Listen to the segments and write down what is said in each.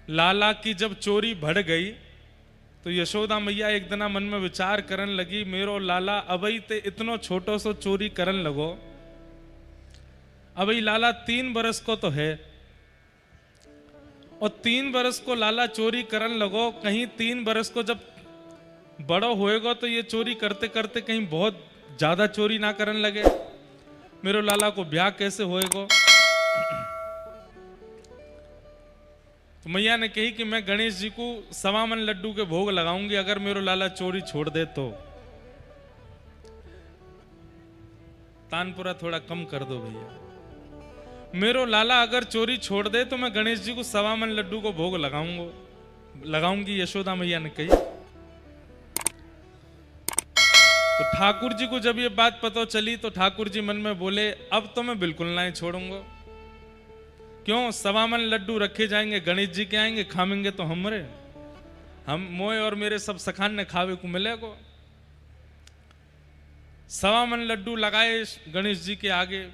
लाला की जब चोरी बढ़ गई तो यशोदा मैया एक दिना मन में विचार करन लगी, मेरो लाला अबई ते इतनो छोटो सो चोरी करन लगो। अबई लाला 3 बरस को तो है, और 3 बरस को लाला चोरी करन लगो, कहीं 3 बरस को जब बड़ो होएगो तो ये चोरी करते करते कहीं बहुत ज्यादा चोरी ना करन लगे, मेरो लाला को ब्याह कैसे होएगो। तो मैया ने कही कि मैं गणेश जी को 1.25 मन लड्डू के भोग लगाऊंगी अगर मेरो लाला चोरी छोड़ दे तो। तानपुरा थोड़ा कम कर दो भैया। मेरो लाला अगर चोरी छोड़ दे तो मैं गणेश जी को 1.25 मन लड्डू को भोग लगाऊंगी, यशोदा मैया ने कही। तो ठाकुर जी को जब ये बात पता चली तो ठाकुर जी मन में बोले, अब तो मैं बिल्कुल ना ही छोड़ूंगा। क्यों? 1.25 मन लड्डू रखे जाएंगे, गणेश जी के आएंगे, खामेंगे तो हम मोए और मेरे सब सखान ने खावे को मिलेगो। 1.25 मन लड्डू लगाए गणेश जी के आगे।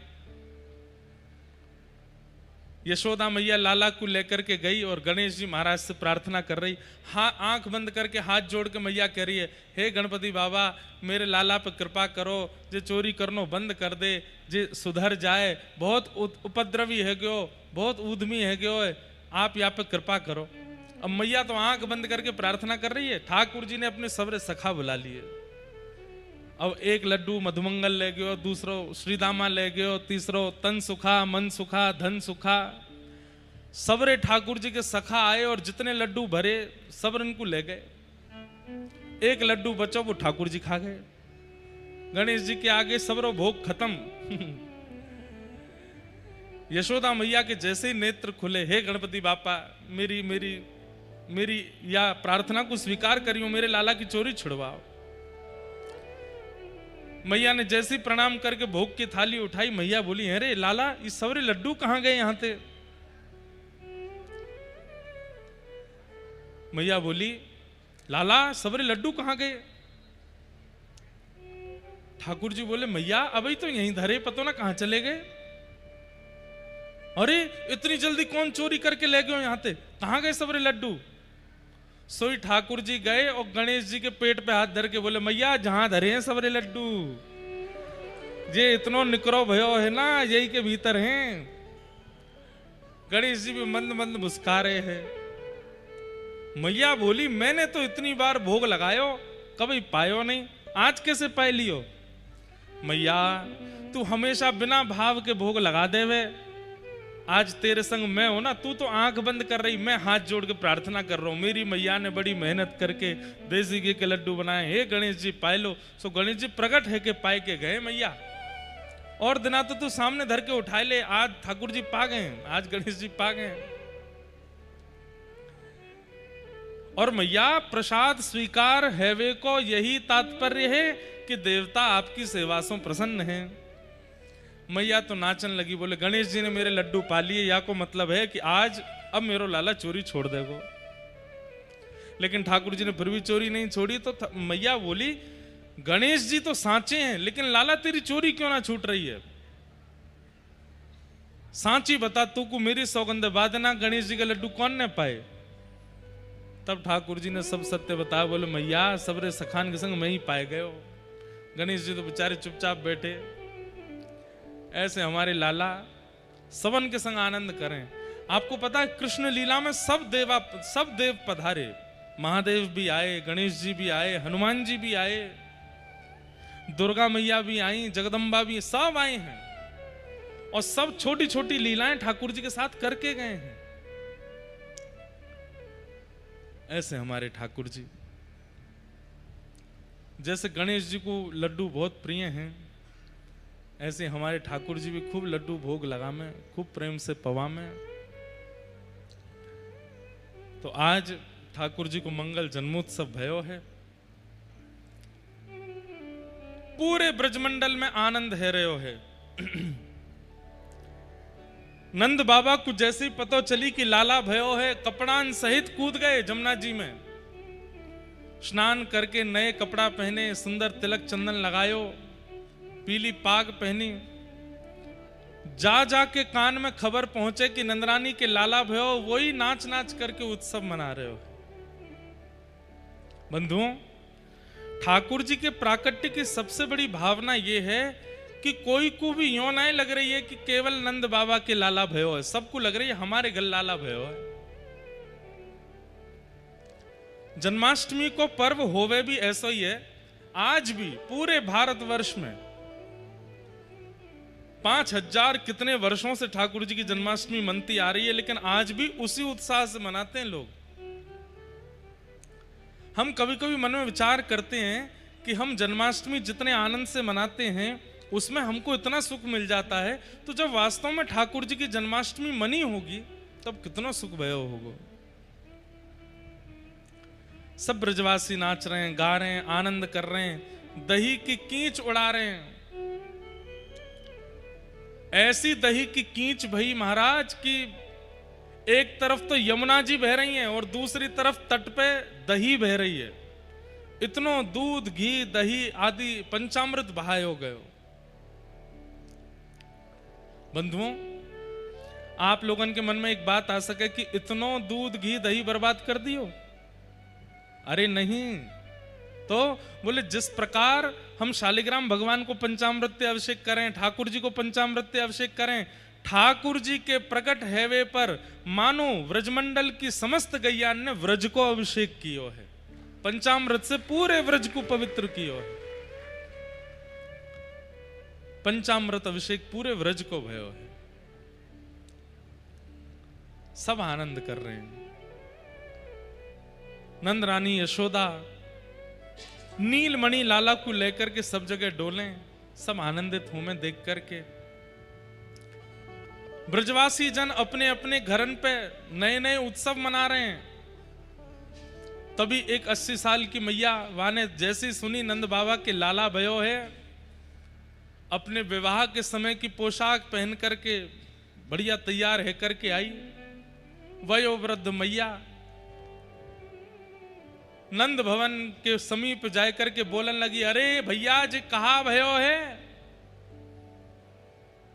यशोदा मैया लाला को लेकर के गई और गणेश जी महाराज से प्रार्थना कर रही, हाँ आंख बंद करके हाथ जोड़ के मैया कह रही है, हे गणपति बाबा मेरे लाला पे कृपा करो, जे चोरी करनो बंद कर दे, जे सुधर जाए, बहुत उपद्रवी है गयो, बहुत उद्यमी है गयो, आप यहाँ पे कृपा करो। अब मैया तो आंख बंद करके प्रार्थना कर रही है, ठाकुर जी ने अपने सबरे सखा बुला लिए। अब एक लड्डू मधुमंगल ले गयो, दूसरो श्रीदामा ले गयो, तीसरो तन सुखा मन सुखा धन सुखा। सबरे ठाकुर जी के सखा आए और जितने लड्डू भरे सब इनको ले गए। एक लड्डू बचो वो ठाकुर जी खा गए। गणेश जी के आगे सबरो भोग खत्म। यशोदा मैया के जैसे ही नेत्र खुले, हे गणपति बापा मेरी या प्रार्थना को स्वीकार करियो, मेरे लाला की चोरी छुड़वाओ। मैया ने जैसे ही प्रणाम करके भोग की थाली उठाई, मैया बोली, अरे लाला ये सबरे लड्डू कहां गए यहां थे? मैया बोली, लाला सबरे लड्डू कहां गए? ठाकुर जी बोले, मैया अभी तो यहीं धरे, पतो ना कहां चले गए। अरे इतनी जल्दी कौन चोरी करके ले गए यहां थे, कहां गए सबरे लड्डू? सोई ठाकुर जी गए और गणेश जी के पेट पे हाथ धर के बोले, मैया जहां धरे हैं सबरे लड्डू, जे इतनो निकरो भयो है ना यही के भीतर हैं। गणेश जी भी मंद मंद मुस्का रहे हैं। मैया बोली, मैंने तो इतनी बार भोग लगायो कभी पायो नहीं, आज कैसे पाए लियो? मैया तू हमेशा बिना भाव के भोग लगा देवे, आज तेरे संग मैं हो ना, तू तो आंख बंद कर रही, मैं हाथ जोड़ के प्रार्थना कर रहा हूं। मेरी मैया ने बड़ी मेहनत करके देसी घी के लड्डू बनाए, हे गणेश जी पाए लो। सो गणेश जी प्रकट है के पाए के गए मैया, और दिना तो तू सामने धर के उठाए ले, आज ठाकुर जी पा गए, आज गणेश जी पा गए। और मैया प्रसाद स्वीकार है वे को, यही तात्पर्य है कि देवता आपकी सेवा से प्रसन्न है। मैया तो नाचन लगी, बोले गणेश जी ने मेरे लड्डू पा लिए, या को मतलब है कि आज अब मेरो लाला चोरी छोड़ देगो। लेकिन ठाकुर जी ने फिर भी चोरी नहीं छोड़ी। तो मैया बोली, गणेश जी तो सांचे हैं, लेकिन लाला तेरी चोरी क्यों ना छूट रही है? सांची बता, तू को मेरी सौगंध बादना गणेश जी के लड्डू कौन ने पाए? तब ठाकुर जी ने सब सत्य बताया, बोले मैया सबरे सखान के संग मैं ही पाए गए हो। गणेश जी तो बेचारे चुपचाप बैठे। ऐसे हमारे लाला सबन के संग आनंद करें। आपको पता है कृष्ण लीला में सब देव पधारे, महादेव भी आए, गणेश जी भी आए, हनुमान जी भी आए, दुर्गा मैया भी आई, जगदम्बा भी, सब आए हैं, और सब छोटी छोटी लीलाएं ठाकुर जी के साथ करके गए हैं। ऐसे हमारे ठाकुर जी, जैसे गणेश जी को लड्डू बहुत प्रिय हैं, ऐसे हमारे ठाकुर जी भी खूब लड्डू भोग लगा में, खूब प्रेम से पवा में। तो आज ठाकुर जी को मंगल जन्मोत्सव भयो है। पूरे ब्रजमंडल में आनंद है रहो है। नंद बाबा को जैसे ही पता चली कि लाला भयो है, कपड़ान सहित कूद गए जमुना जी में। स्नान करके नए कपड़ा पहने, सुंदर तिलक चंदन लगायो, पीली पाग पहनी, जा जाके कान में खबर पहुंचे कि नंदरानी के लाला भयो वही नाच नाच करके उत्सव मना रहे हो। बंधुओं, ठाकुर जी के प्राकट्य की सबसे बड़ी भावना यह है कि कोई को भी यूं नहीं लग रही है कि केवल नंद बाबा के लाला भयो है, सबको लग रही है हमारे गल लाला भयो है। जन्माष्टमी को पर्व होवे भी ऐसा ही है। आज भी पूरे भारतवर्ष में 5000 कितने वर्षों से ठाकुर जी की जन्माष्टमी मनती आ रही है, लेकिन आज भी उसी उत्साह से मनाते हैं लोग। हम कभी कभी मन में विचार करते हैं कि हम जन्माष्टमी जितने आनंद से मनाते हैं उसमें हमको इतना सुख मिल जाता है, तो जब वास्तव में ठाकुर जी की जन्माष्टमी मनी होगी तब कितना सुख भय होगा। सब ब्रजवासी नाच रहे हैं, गा रहे हैं, आनंद कर रहे हैं, दही की कीच उड़ा रहे हैं। ऐसी दही की कीच भई महाराज की एक तरफ तो यमुना जी बह रही हैं और दूसरी तरफ तट पे दही बह रही है। इतनो दूध घी दही आदि पंचामृत बहाए हो गए। बंधुओं, आप लोगों के मन में एक बात आ सके कि इतनो दूध घी दही बर्बाद कर दियो? अरे नहीं, तो बोले जिस प्रकार हम शालिग्राम भगवान को पंचामृत अभिषेक करें, ठाकुर जी को पंचामृत अभिषेक करें, ठाकुर जी के प्रकट हैवे पर मानो व्रजमंडल की समस्त गैया ने व्रज को अभिषेक कियो है, पंचामृत से पूरे व्रज को पवित्र कियो है। पंचामृत अभिषेक पूरे व्रज को भयो है। सब आनंद कर रहे हैं। नंद रानी यशोदा नीलमणि लाला को लेकर के सब जगह डोले, सब आनंदित हूं मैं देख करके। ब्रजवासी जन अपने अपने घरन पे नए नए उत्सव मना रहे हैं। तभी एक 80 साल की मैया वाने जैसी सुनी नंद बाबा के लाला भयो है, अपने विवाह के समय की पोशाक पहन करके बढ़िया तैयार है करके आई। वयोवृद्ध मैया नंद भवन के समीप जाकर के बोलन लगी, अरे भैया जी कहा भयो है?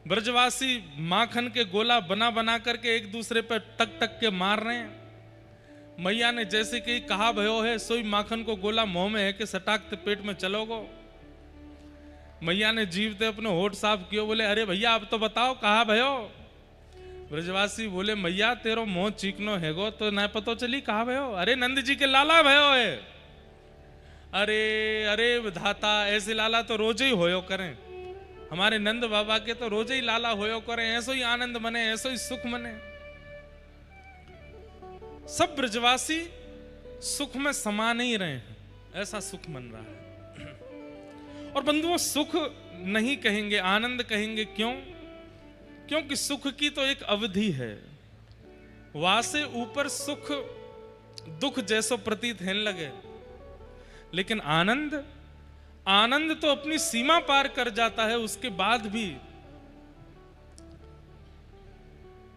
ब्रजवासी माखन के गोला बना बना करके एक दूसरे पर टक टक के मार रहे हैं। मैया ने जैसे कि कहा भयो है, सोई माखन को गोला मुंह में है कि सटाकते पेट में चलोगो। मैया ने जीवते अपने होठ साफ कियो, बोले अरे भैया अब तो बताओ कहा भयो? ब्रजवासी बोले मैया तेरो मोह चीकनो हैगो तो ना पतो चली कहा भयो? अरे नंद जी के लाला भयो है। अरे अरे विधाता, ऐसे लाला तो रोज ही होयो करें, हमारे नंद बाबा के तो रोज ही लाला होयो करें, ऐसो ही आनंद मने, ऐसो ही सुख मने। सब ब्रजवासी सुख में समा नहीं रहे हैं, ऐसा सुख मन रहा है। और बंधुओं, सुख नहीं कहेंगे, आनंद कहेंगे। क्यों? क्योंकि सुख की तो एक अवधि है, वासे ऊपर सुख दुख जैसो प्रतीत होने लगे। लेकिन आनंद, आनंद तो अपनी सीमा पार कर जाता है, उसके बाद भी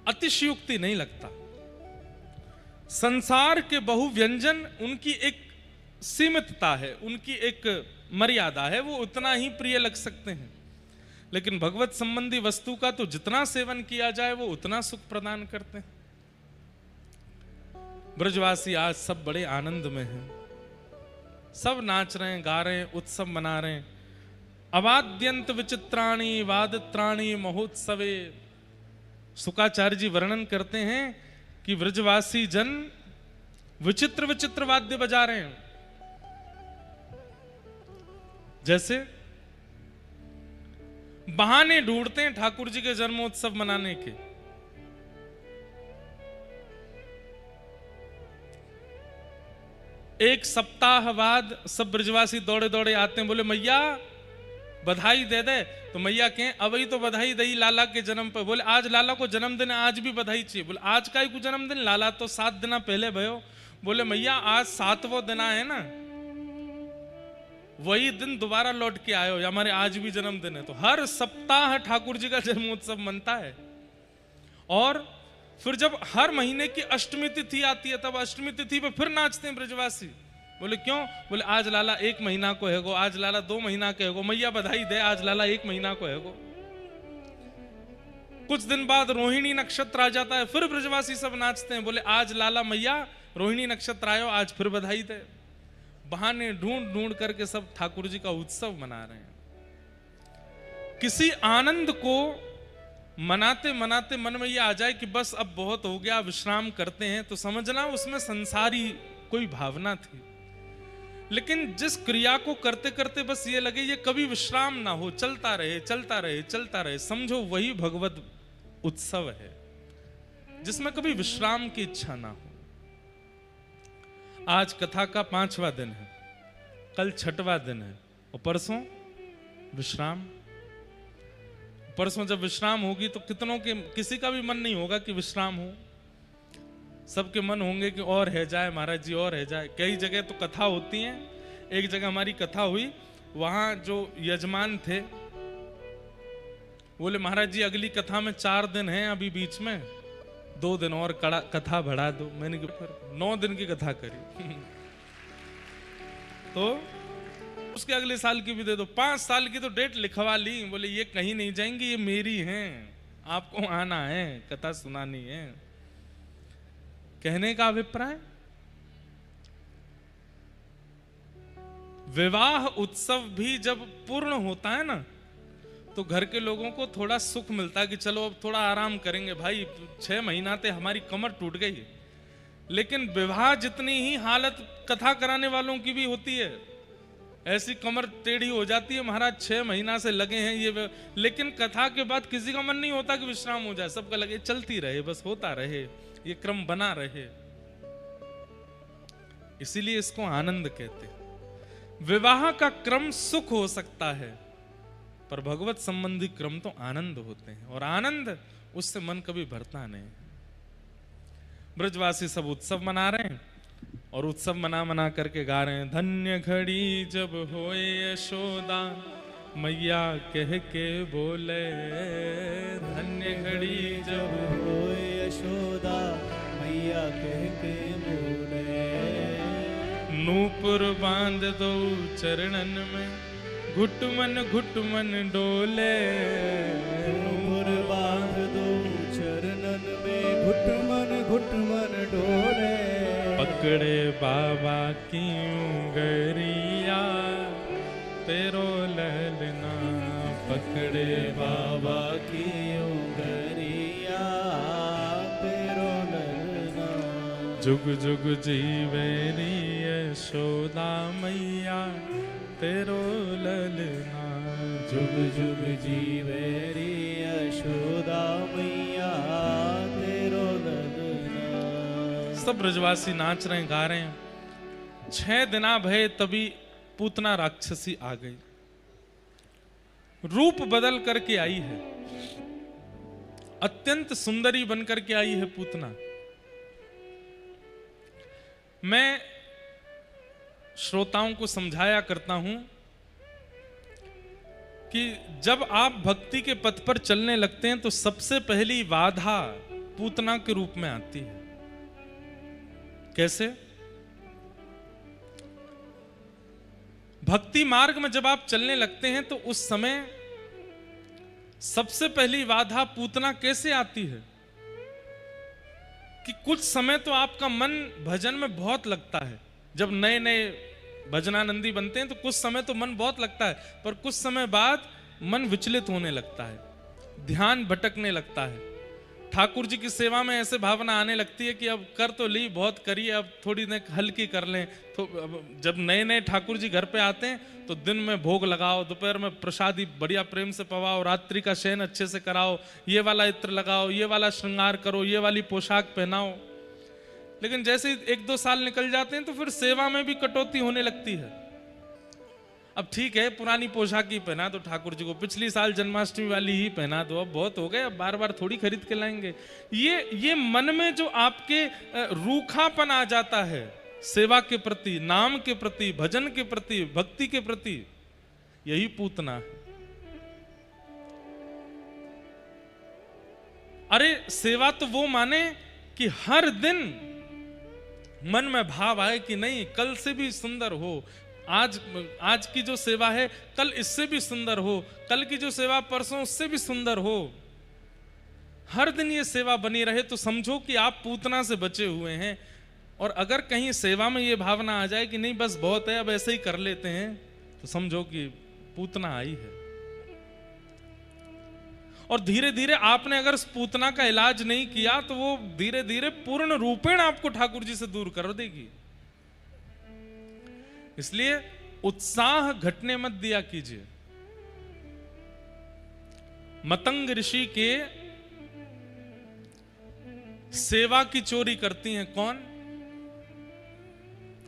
अतिशयोक्ति नहीं लगता। संसार के बहु व्यंजन, उनकी एक सीमितता है, उनकी एक मर्यादा है, वो उतना ही प्रिय लग सकते हैं। लेकिन भगवत संबंधी वस्तु का तो जितना सेवन किया जाए वो उतना सुख प्रदान करते हैं। ब्रजवासी आज सब बड़े आनंद में हैं, सब नाच रहे हैं, गा रहे हैं, उत्सव मना रहे हैं। अवाद्यंत विचित्राणी वादत्राणी महोत्सवे, शुकाचार्य जी वर्णन करते हैं कि ब्रजवासी जन विचित्र विचित्र वाद्य बजा रहे हैं। जैसे बहाने ढूंढते हैं ठाकुर जी के जन्मोत्सव मनाने के। एक सप्ताह बाद सब ब्रजवासी दौड़े दौड़े आते हैं, बोले मैया बधाई दे दे। तो मैया कहें अब ही तो बधाई दई लाला के जन्म पर। बोले आज लाला को जन्मदिन है, आज भी बधाई चाहिए। बोले आज का ही को जन्मदिन, लाला तो 7 दिन पहले भयो। बोले मैया आज 7वां दिन है ना, वही दिन दोबारा लौट के आयो, हमारे आज भी जन्मदिन है। तो हर सप्ताह ठाकुर जी का जन्मोत्सव मनता है। और फिर जब हर महीने की अष्टमी तिथि आती है तब अष्टमी तिथि पे फिर नाचते हैं ब्रजवासी। बोले क्यों? बोले आज लाला 1 महीना को हैगो, आज लाला 2 महीना के हैगो। मैया बधाई दे, आज लाला 1 महीना को हैगो। कुछ दिन बाद रोहिणी नक्षत्र आ जाता है, फिर ब्रजवासी सब नाचते हैं, बोले आज लाला मैया रोहिणी नक्षत्र आयो, आज फिर बधाई दे। बहाने ढूंढ ढूंढ करके सब ठाकुर जी का उत्सव मना रहे हैं। किसी आनंद को मनाते मनाते मन में यह आ जाए कि बस अब बहुत हो गया, विश्राम करते हैं, तो समझना उसमें संसारी कोई भावना थी। लेकिन जिस क्रिया को करते करते बस ये लगे ये कभी विश्राम ना हो, चलता रहे चलता रहे चलता रहे, समझो वही भगवत उत्सव है जिसमें कभी विश्राम की इच्छा ना हो। आज कथा का 5वां दिन है, कल 6वां दिन है और परसों विश्राम। परसों जब विश्राम होगी तो कितनों के, किसी का भी मन नहीं होगा कि विश्राम हो, सबके मन होंगे कि और है जाए महाराज जी, और है जाए। कई जगह तो कथा होती है, एक जगह हमारी कथा हुई, वहां जो यजमान थे बोले महाराज जी अगली कथा में 4 दिन हैं, अभी बीच में 2 दिन और कथा बढ़ा दो। मैंने फिर 9 दिन की कथा करी तो उसके अगले साल की भी दे दो, 5 साल की तो डेट लिखवा ली। बोले ये कहीं नहीं जाएंगी, ये मेरी हैं, आपको आना है, कथा सुनानी है। कहने का अभिप्राय, विवाह उत्सव भी जब पूर्ण होता है ना तो घर के लोगों को थोड़ा सुख मिलता है कि चलो अब थोड़ा आराम करेंगे। भाई 6 महीना ते हमारी कमर टूट गई। लेकिन विवाह जितनी ही हालत कथा कराने वालों की भी होती है, ऐसी कमर टेढ़ी हो जाती है महाराज 6 महीना से लगे हैं ये, लेकिन कथा के बाद किसी का मन नहीं होता कि विश्राम हो जाए, सबका लगे चलती रहे, बस होता रहे, ये क्रम बना रहे। इसीलिए इसको आनंद कहते हैं। विवाह का क्रम सुख हो सकता है पर भगवत संबंधी क्रम तो आनंद होते हैं, और आनंद उससे मन कभी भरता नहीं। ब्रजवासी सब उत्सव मना रहे हैं और उत्सव मना मना करके गा रहे हैं, धन्य घड़ी जब होए यशोदा मैया कह के बोले, धन्य घड़ी जब होए यशोदा मैया कह के बोले, नूपुर बांध दो चरणन में घुटमन डोले, नूपुर बांध दो चरणन में घुटमन डोले, पकड़े बाबा की उंगरिया तेरो ललना, पकड़े बाबा की उंगरिया तेरो ललना, जुग जुग जीवेरी यशोदा मैया तेरो ललना, जुग जुग जीवेरी यशोदा मैया तेरो ललना। सब ब्रजवासी नाच रहे हैं, गा रहे हैं। 6 दिना भय तभी पूतना राक्षसी आ गई, रूप बदल करके आई है, अत्यंत सुंदरी बनकर के आई है पूतना। मैं श्रोताओं को समझाया करता हूं कि जब आप भक्ति के पथ पर चलने लगते हैं तो सबसे पहली बाधा पूतना के रूप में आती है। कैसे? भक्ति मार्ग में जब आप चलने लगते हैं तो उस समय सबसे पहली बाधा पूतना कैसे आती है कि कुछ समय तो आपका मन भजन में बहुत लगता है। जब नए नए भजनानंदी बनते हैं तो कुछ समय तो मन बहुत लगता है, पर कुछ समय बाद मन विचलित होने लगता है, ध्यान भटकने लगता है। ठाकुर जी की सेवा में ऐसे भावना आने लगती है कि अब कर तो ली, बहुत करिए, अब थोड़ी देर हल्की कर लें। तो जब नए नए ठाकुर जी घर पे आते हैं तो दिन में भोग लगाओ, दोपहर में प्रसादी बढ़िया प्रेम से पवाओ, रात्रि का शयन अच्छे से कराओ, ये वाला इत्र लगाओ, ये वाला श्रृंगार करो, ये वाली पोशाक पहनाओ। लेकिन जैसे 1-2 साल निकल जाते हैं तो फिर सेवा में भी कटौती होने लगती है। अब ठीक है पुरानी पोशाक ही पहना दो ठाकुर जी को, पिछली साल जन्माष्टमी वाली ही पहना दो, अब बहुत हो गए, अब बार बार थोड़ी खरीद के लाएंगे। ये मन में जो आपके रूखापन आ जाता है सेवा के प्रति, नाम के प्रति, भजन के प्रति, भक्ति के प्रति, यही पूतना है। अरे सेवा तो वो माने कि हर दिन मन में भाव आए कि नहीं कल से भी सुंदर हो, आज की जो सेवा है कल इससे भी सुंदर हो, कल की जो सेवा परसों उससे भी सुंदर हो। हर दिन ये सेवा बनी रहे तो समझो कि आप पूतना से बचे हुए हैं। और अगर कहीं सेवा में ये भावना आ जाए कि नहीं बस बहुत है, अब ऐसे ही कर लेते हैं, तो समझो कि पूतना आई है। और धीरे धीरे आपने अगर उस पूतना का इलाज नहीं किया तो वो धीरे धीरे पूर्ण रूपेण आपको ठाकुर जी से दूर कर देगी। इसलिए उत्साह घटने मत दिया कीजिए। मतंग ऋषि के सेवा की चोरी करती हैं कौन?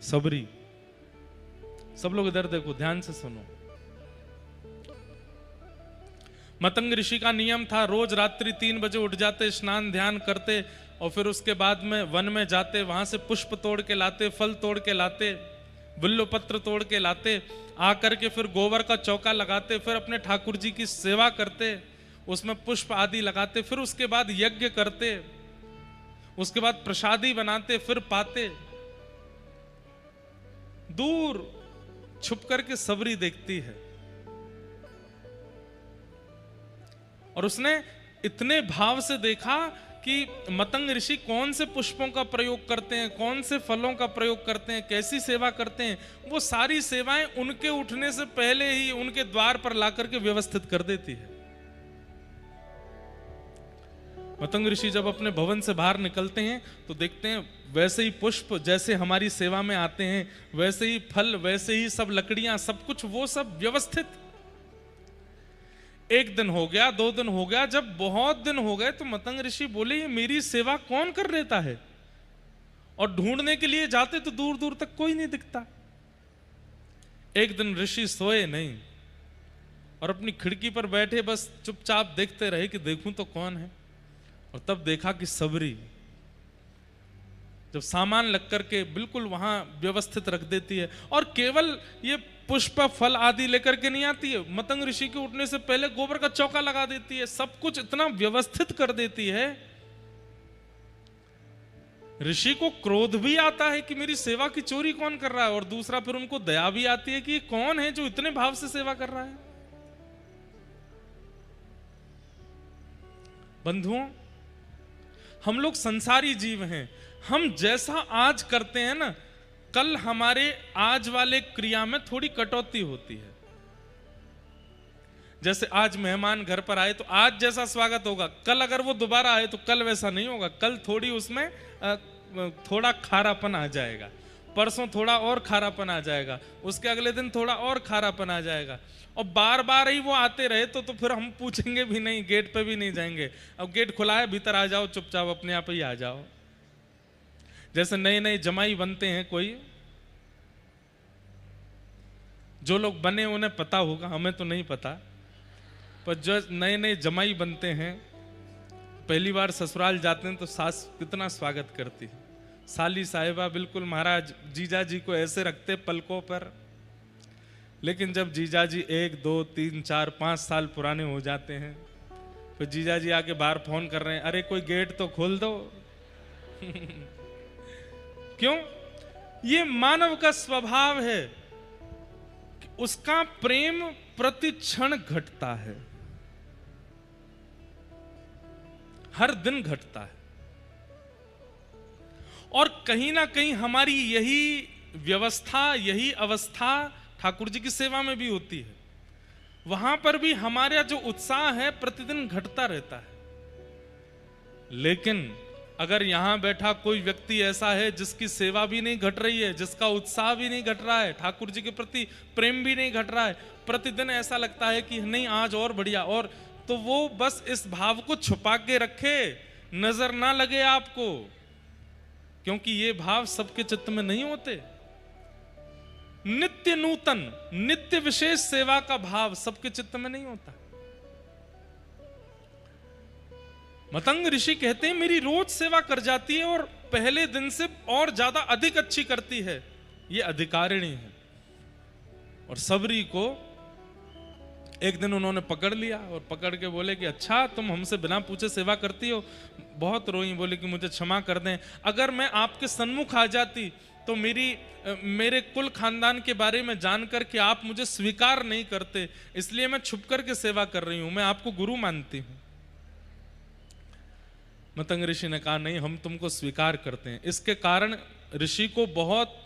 सबरी। सब लोग इधर देखो, ध्यान से सुनो। मतंग ऋषि का नियम था, रोज रात्रि 3 बजे उठ जाते, स्नान ध्यान करते और फिर उसके बाद में वन में जाते, वहां से पुष्प तोड़ के लाते, फल तोड़ के लाते, बिल्व पत्र तोड़ के लाते, आकर के फिर गोबर का चौका लगाते, फिर अपने ठाकुर जी की सेवा करते, उसमें पुष्प आदि लगाते, फिर उसके बाद यज्ञ करते, उसके बाद प्रसादी बनाते, फिर पाते। दूर छुप करके सबरी देखती है और उसने इतने भाव से देखा कि मतंग ऋषि कौन से पुष्पों का प्रयोग करते हैं, कौन से फलों का प्रयोग करते हैं, कैसी सेवा करते हैं। वो सारी सेवाएं उनके उठने से पहले ही उनके द्वार पर लाकर के व्यवस्थित कर देती है। मतंग ऋषि जब अपने भवन से बाहर निकलते हैं तो देखते हैं वैसे ही पुष्प जैसे हमारी सेवा में आते हैं, वैसे ही फल, वैसे ही सब लकड़ियां, सब कुछ वो सब व्यवस्थित। एक दिन हो गया, 2 दिन हो गया, जब बहुत दिन हो गए तो मतंग ऋषि बोले ये मेरी सेवा कौन कर लेता है? और ढूंढने के लिए जाते तो दूर दूर तक कोई नहीं दिखता। एक दिन ऋषि सोए नहीं और अपनी खिड़की पर बैठे बस चुपचाप देखते रहे कि देखूं तो कौन है। और तब देखा कि सबरी जब सामान लग करके बिल्कुल वहां व्यवस्थित रख देती है, और केवल ये पुष्प फल आदि लेकर के नहीं आती है, मतंग ऋषि के उठने से पहले गोबर का चौका लगा देती है, सब कुछ इतना व्यवस्थित कर देती है। ऋषि को क्रोध भी आता है कि मेरी सेवा की चोरी कौन कर रहा है, और दूसरा फिर उनको दया भी आती है कि कौन है जो इतने भाव से सेवा कर रहा है। बंधुओं, हम लोग संसारी जीव हैं। हम जैसा आज करते हैं ना, कल हमारे आज वाले क्रिया में थोड़ी कटौती होती है। जैसे आज मेहमान घर पर आए तो आज जैसा स्वागत होगा, कल अगर वो दोबारा आए तो कल वैसा नहीं होगा। कल थोड़ी उसमें थोड़ा खारापन आ जाएगा, परसों थोड़ा और खारापन आ जाएगा, उसके अगले दिन थोड़ा और खारापन आ जाएगा। और बार बार ही वो आते रहे तो फिर हम पूछेंगे भी नहीं, गेट पे भी नहीं जाएंगे। अब गेट खुला है, भीतर आ जाओ, चुपचाप अपने आप ही आ जाओ। जैसे नए नए जमाई बनते हैं, कोई जो लोग बने उन्हें पता होगा, हमें तो नहीं पता, पर जो नए नए जमाई बनते हैं पहली बार ससुराल जाते हैं तो सास कितना स्वागत करती है। साली साहिबा बिल्कुल महाराज जीजा जी को ऐसे रखते पलकों पर। लेकिन जब जीजा जी 1, 2, 3, 4, 5 साल पुराने हो जाते हैं, फिर जीजा जी आके बाहर फोन कर रहे हैं, अरे कोई गेट तो खोल दो। क्यों? ये मानव का स्वभाव है कि उसका प्रेम प्रति क्षण घटता है, हर दिन घटता है। और कहीं ना कहीं हमारी यही व्यवस्था, यही अवस्था ठाकुर जी की सेवा में भी होती है। वहां पर भी हमारा जो उत्साह है प्रतिदिन घटता रहता है। लेकिन अगर यहां बैठा कोई व्यक्ति ऐसा है जिसकी सेवा भी नहीं घट रही है, जिसका उत्साह भी नहीं घट रहा है, ठाकुर जी के प्रति प्रेम भी नहीं घट रहा है, प्रतिदिन ऐसा लगता है कि नहीं आज और बढ़िया, और तो वो बस इस भाव को छुपा के रखे, नजर ना लगे आपको, क्योंकि ये भाव सबके चित्त में नहीं होते। नित्य नूतन, नित्य विशेष सेवा का भाव सबके चित्त में नहीं होता। मतंग ऋषि कहते हैं मेरी रोज सेवा कर जाती है और पहले दिन से और ज्यादा अधिक अच्छी करती है, ये अधिकारिणी है। और सबरी को एक दिन उन्होंने पकड़ लिया और पकड़ के बोले कि अच्छा तुम हमसे बिना पूछे सेवा करती हो। बहुत रोई, बोले कि मुझे क्षमा कर दें, अगर मैं आपके सन्मुख आ जाती तो मेरे कुल खानदान के बारे में जानकर कि आप मुझे स्वीकार नहीं करते, इसलिए मैं छुप कर के सेवा कर रही हूं, मैं आपको गुरु मानती हूं। मतंग ऋषि ने कहा नहीं, हम तुमको स्वीकार करते हैं। इसके कारण ऋषि को बहुत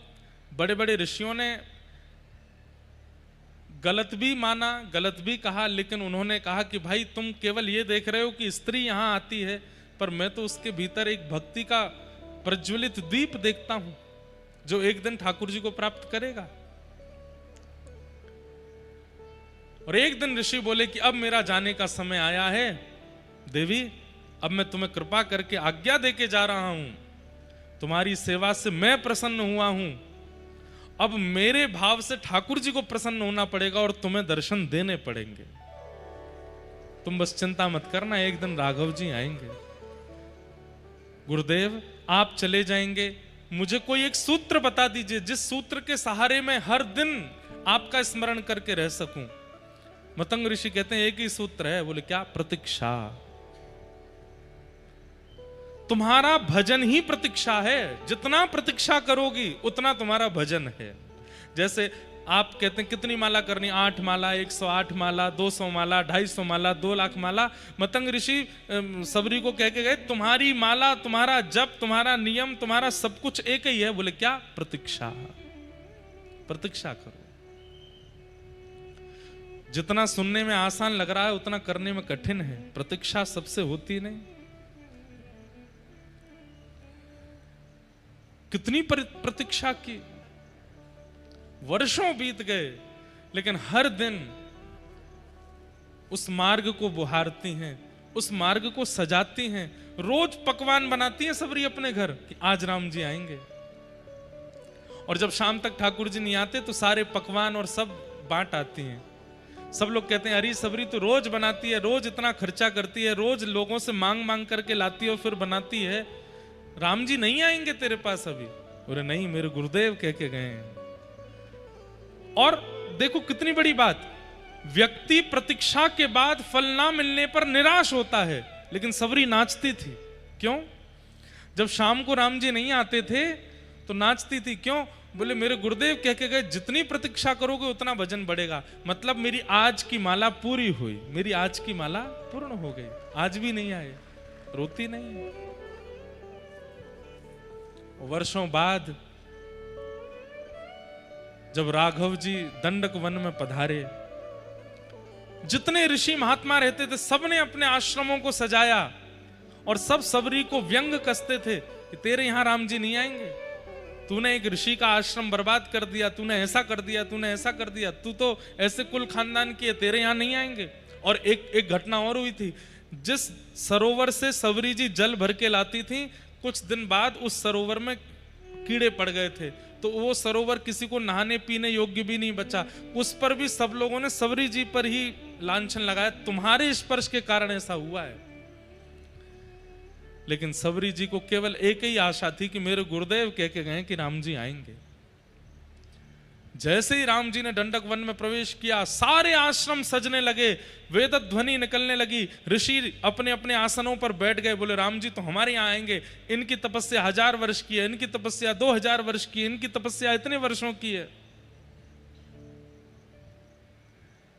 बड़े बड़े ऋषियों ने गलत भी माना, गलत भी कहा, लेकिन उन्होंने कहा कि भाई तुम केवल ये देख रहे हो कि स्त्री यहां आती है, पर मैं तो उसके भीतर एक भक्ति का प्रज्वलित दीप देखता हूं जो एक दिन ठाकुर जी को प्राप्त करेगा। और एक दिन ऋषि बोले कि अब मेरा जाने का समय आया है देवी, अब मैं तुम्हें कृपा करके आज्ञा देके जा रहा हूं, तुम्हारी सेवा से मैं प्रसन्न हुआ हूं, अब मेरे भाव से ठाकुर जी को प्रसन्न होना पड़ेगा और तुम्हें दर्शन देने पड़ेंगे। तुम बस चिंता मत करना, एक दिन राघव जी आएंगे। गुरुदेव आप चले जाएंगे, मुझे कोई एक सूत्र बता दीजिए जिस सूत्र के सहारे मैं हर दिन आपका स्मरण करके रह सकूं। मतंग ऋषि कहते हैं एक ही सूत्र है। बोले क्या? प्रतीक्षा। तुम्हारा भजन ही प्रतीक्षा है, जितना प्रतीक्षा करोगी उतना तुम्हारा भजन है। जैसे आप कहते हैं कितनी माला करनी? 8 माला, 108 माला, 200 माला, 250 माला, 2 लाख माला। मतंग ऋषि सबरी को कह के गए तुम्हारी माला, तुम्हारा जप, तुम्हारा नियम, तुम्हारा सब कुछ एक ही है। बोले क्या? प्रतीक्षा। प्रतीक्षा करो। जितना सुनने में आसान लग रहा है उतना करने में कठिन है। प्रतीक्षा सबसे होती नहीं। कितनी प्रतीक्षा की, वर्षों बीत गए, लेकिन हर दिन उस मार्ग को बुहारती हैं, उस मार्ग को सजाती हैं। रोज पकवान बनाती हैं सबरी अपने घर कि आज राम जी आएंगे। और जब शाम तक ठाकुर जी नहीं आते तो सारे पकवान और सब बांट आती हैं। सब लोग कहते हैं अरे सबरी तो रोज बनाती है, रोज इतना खर्चा करती है, रोज लोगों से मांग मांग करके लाती है और फिर बनाती है, राम जी नहीं आएंगे तेरे पास अभी? बोले नहीं, मेरे गुरुदेव कह के गए हैं। और देखो कितनी बड़ी बात, व्यक्ति प्रतीक्षा के बाद फल ना मिलने पर निराश होता है, लेकिन सबरी नाचती थी। क्यों? जब शाम को राम जी नहीं आते थे तो नाचती थी। क्यों? बोले मेरे गुरुदेव कह के गए जितनी प्रतीक्षा करोगे उतना भजन बढ़ेगा। मतलब मेरी आज की माला पूरी हुई, मेरी आज की माला पूर्ण हो गई, आज भी नहीं आए, रोती नहीं है। वर्षों बाद जब राघव जी दंडक वन में पधारे, जितने ऋषि महात्मा रहते थे सबने अपने आश्रमों को सजाया और सब सबरी को व्यंग कसते थे कि तेरे यहां राम जी नहीं आएंगे, तूने एक ऋषि का आश्रम बर्बाद कर दिया, तूने ऐसा कर दिया, तूने ऐसा कर दिया, तू तो ऐसे कुल खानदान की है, तेरे यहां नहीं आएंगे। और एक घटना और हुई थी, जिस सरोवर से सबरी जी जल भर के लाती थी, कुछ दिन बाद उस सरोवर में कीड़े पड़ गए थे, तो वो सरोवर किसी को नहाने पीने योग्य भी नहीं बचा। उस पर भी सब लोगों ने सबरी जी पर ही लांछन लगाया, तुम्हारे स्पर्श के कारण ऐसा हुआ है। लेकिन सबरी जी को केवल एक ही आशा थी कि मेरे गुरुदेव कह के गए कि राम जी आएंगे। जैसे ही राम जी ने दंडक वन में प्रवेश किया, सारे आश्रम सजने लगे, वेद ध्वनि निकलने लगी, ऋषि अपने अपने आसनों पर बैठ गए। बोले राम जी तो हमारे यहाँ आएंगे, इनकी तपस्या 1000 वर्ष की है, इनकी तपस्या 2000 वर्ष की है, इनकी तपस्या इतने वर्षों की है।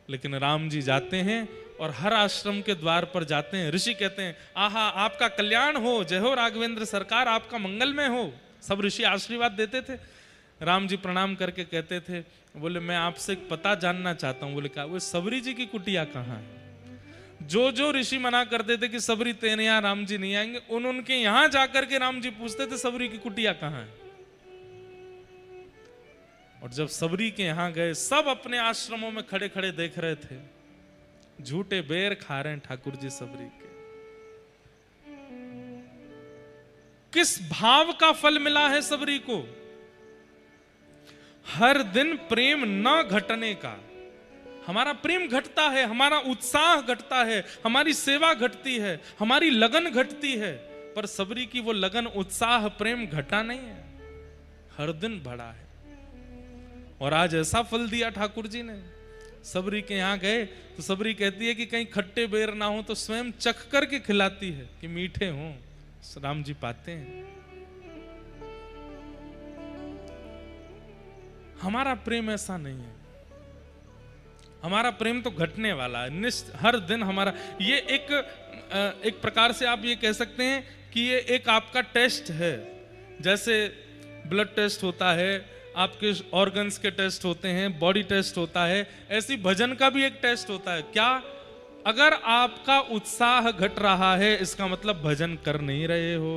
लेकिन राम जी जाते हैं और हर आश्रम के द्वार पर जाते हैं। ऋषि कहते हैं आहा आपका कल्याण हो, जय हो राघवेंद्र सरकार, आपका मंगलमय हो। सब ऋषि आशीर्वाद देते थे। राम जी प्रणाम करके कहते थे, बोले मैं आपसे एक पता जानना चाहता हूं। बोले क्या? वो सबरी जी की कुटिया कहाँ है? जो ऋषि मना करते थे कि सबरी तेरे यहाँ राम जी नहीं आएंगे, उनके यहां जाकर के राम जी पूछते थे सबरी की कुटिया कहाँ है। और जब सबरी के यहां गए, सब अपने आश्रमों में खड़े खड़े देख रहे थे, झूठे बेर खा रहे हैं ठाकुर जी सबरी के। किस भाव का फल मिला है सबरी को? हर दिन प्रेम न घटने का। हमारा प्रेम घटता है, हमारा उत्साह घटता है, हमारी सेवा घटती है, हमारी लगन घटती है, पर सबरी की वो लगन, उत्साह, प्रेम घटा नहीं है, हर दिन बढ़ा है। और आज ऐसा फल दिया ठाकुर जी ने। सबरी के यहां गए तो सबरी कहती है कि कहीं खट्टे बेर ना हो तो स्वयं चख करके खिलाती है कि मीठे हों, राम जी पाते हैं। हमारा प्रेम ऐसा नहीं है। हमारा प्रेम तो घटने वाला है, हर दिन हमारा ये एक प्रकार से आप ये कह सकते हैं कि ये एक आपका टेस्ट है, जैसे ब्लड टेस्ट होता है, आपके ऑर्गन्स के टेस्ट होते हैं, बॉडी टेस्ट होता है, ऐसी भजन का भी एक टेस्ट होता है। क्या? अगर आपका उत्साह घट रहा है, इसका मतलब भजन कर नहीं रहे हो,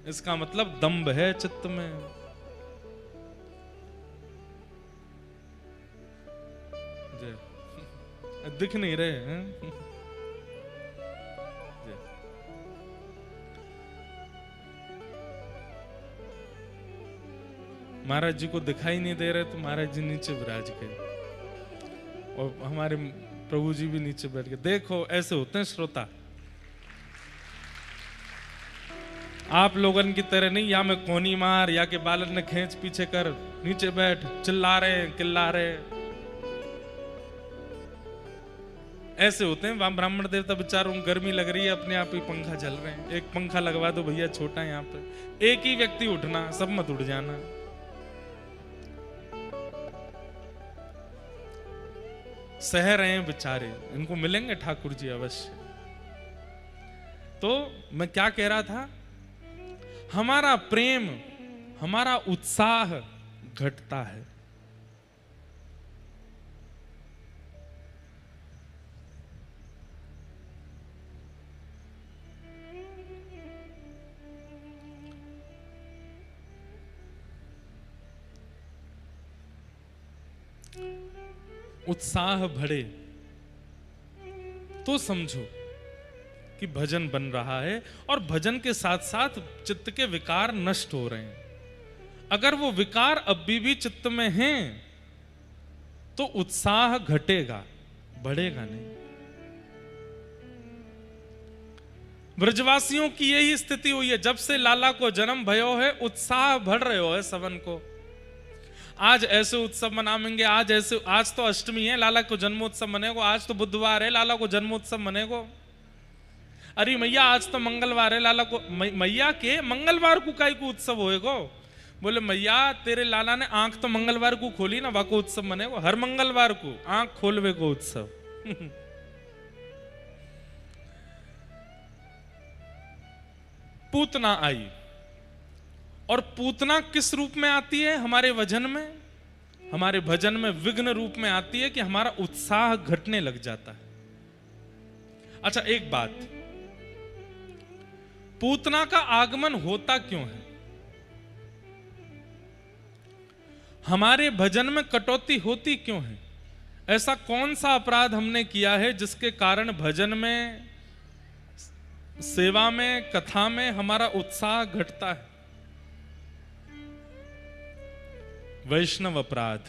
इसका मतलब दंभ है चित्त में। दिख नहीं रहे हैं? महाराज जी को दिखाई नहीं दे रहे तो महाराज जी नीचे विराज गए और हमारे प्रभु जी भी नीचे बैठ गए। देखो ऐसे होते हैं श्रोता, आप लोगन की तरह नहीं, या मैं कोनी मार या के बालन ने खींच पीछे कर नीचे बैठ चिल्ला रहे किल्ला रहे, ऐसे होते हैं। ब्राह्मण देवता बेचारों को गर्मी लग रही है, अपने आप ही पंखा चल रहे हैं, एक पंखा लगवा दो भैया छोटा है यहाँ पे, एक ही व्यक्ति उठना, सब मत उठ जाना। सह रहे हैं बेचारे, इनको मिलेंगे ठाकुर जी अवश्य। तो मैं क्या कह रहा था, हमारा प्रेम, हमारा उत्साह घटता है। उत्साह बढ़े तो समझो कि भजन बन रहा है, और भजन के साथ साथ चित्त के विकार नष्ट हो रहे हैं। अगर वो विकार अब भी चित्त में हैं तो उत्साह घटेगा, बढ़ेगा नहीं। ब्रजवासियों की यही स्थिति हुई है, जब से लाला को जन्म भयो है उत्साह बढ़ रहे हो है सबन को। आज ऐसे उत्सव मनाएंगे, आज तो अष्टमी है, लाला को जन्मोत्सव मनेगो, आज तो बुधवार है, लाला को जन्मोत्सव मनेगो। अरे मैया आज तो मंगलवार है, लाला को मैया के मंगलवार को काई को उत्सव होएगो? बोले मैया तेरे लाला ने आंख तो मंगलवार को खोली ना, वाको उत्सव मनेगो, हर मंगलवार को आंख खोलवे को उत्सव। पूतना आई, और पूतना किस रूप में आती है हमारे भजन में? हमारे भजन में विघ्न रूप में आती है कि हमारा उत्साह घटने लग जाता है। अच्छा एक बात, पूतना का आगमन होता क्यों है? हमारे भजन में कटौती होती क्यों है? ऐसा कौन सा अपराध हमने किया है जिसके कारण भजन में, सेवा में, कथा में हमारा उत्साह घटता है? वैष्णव अपराध,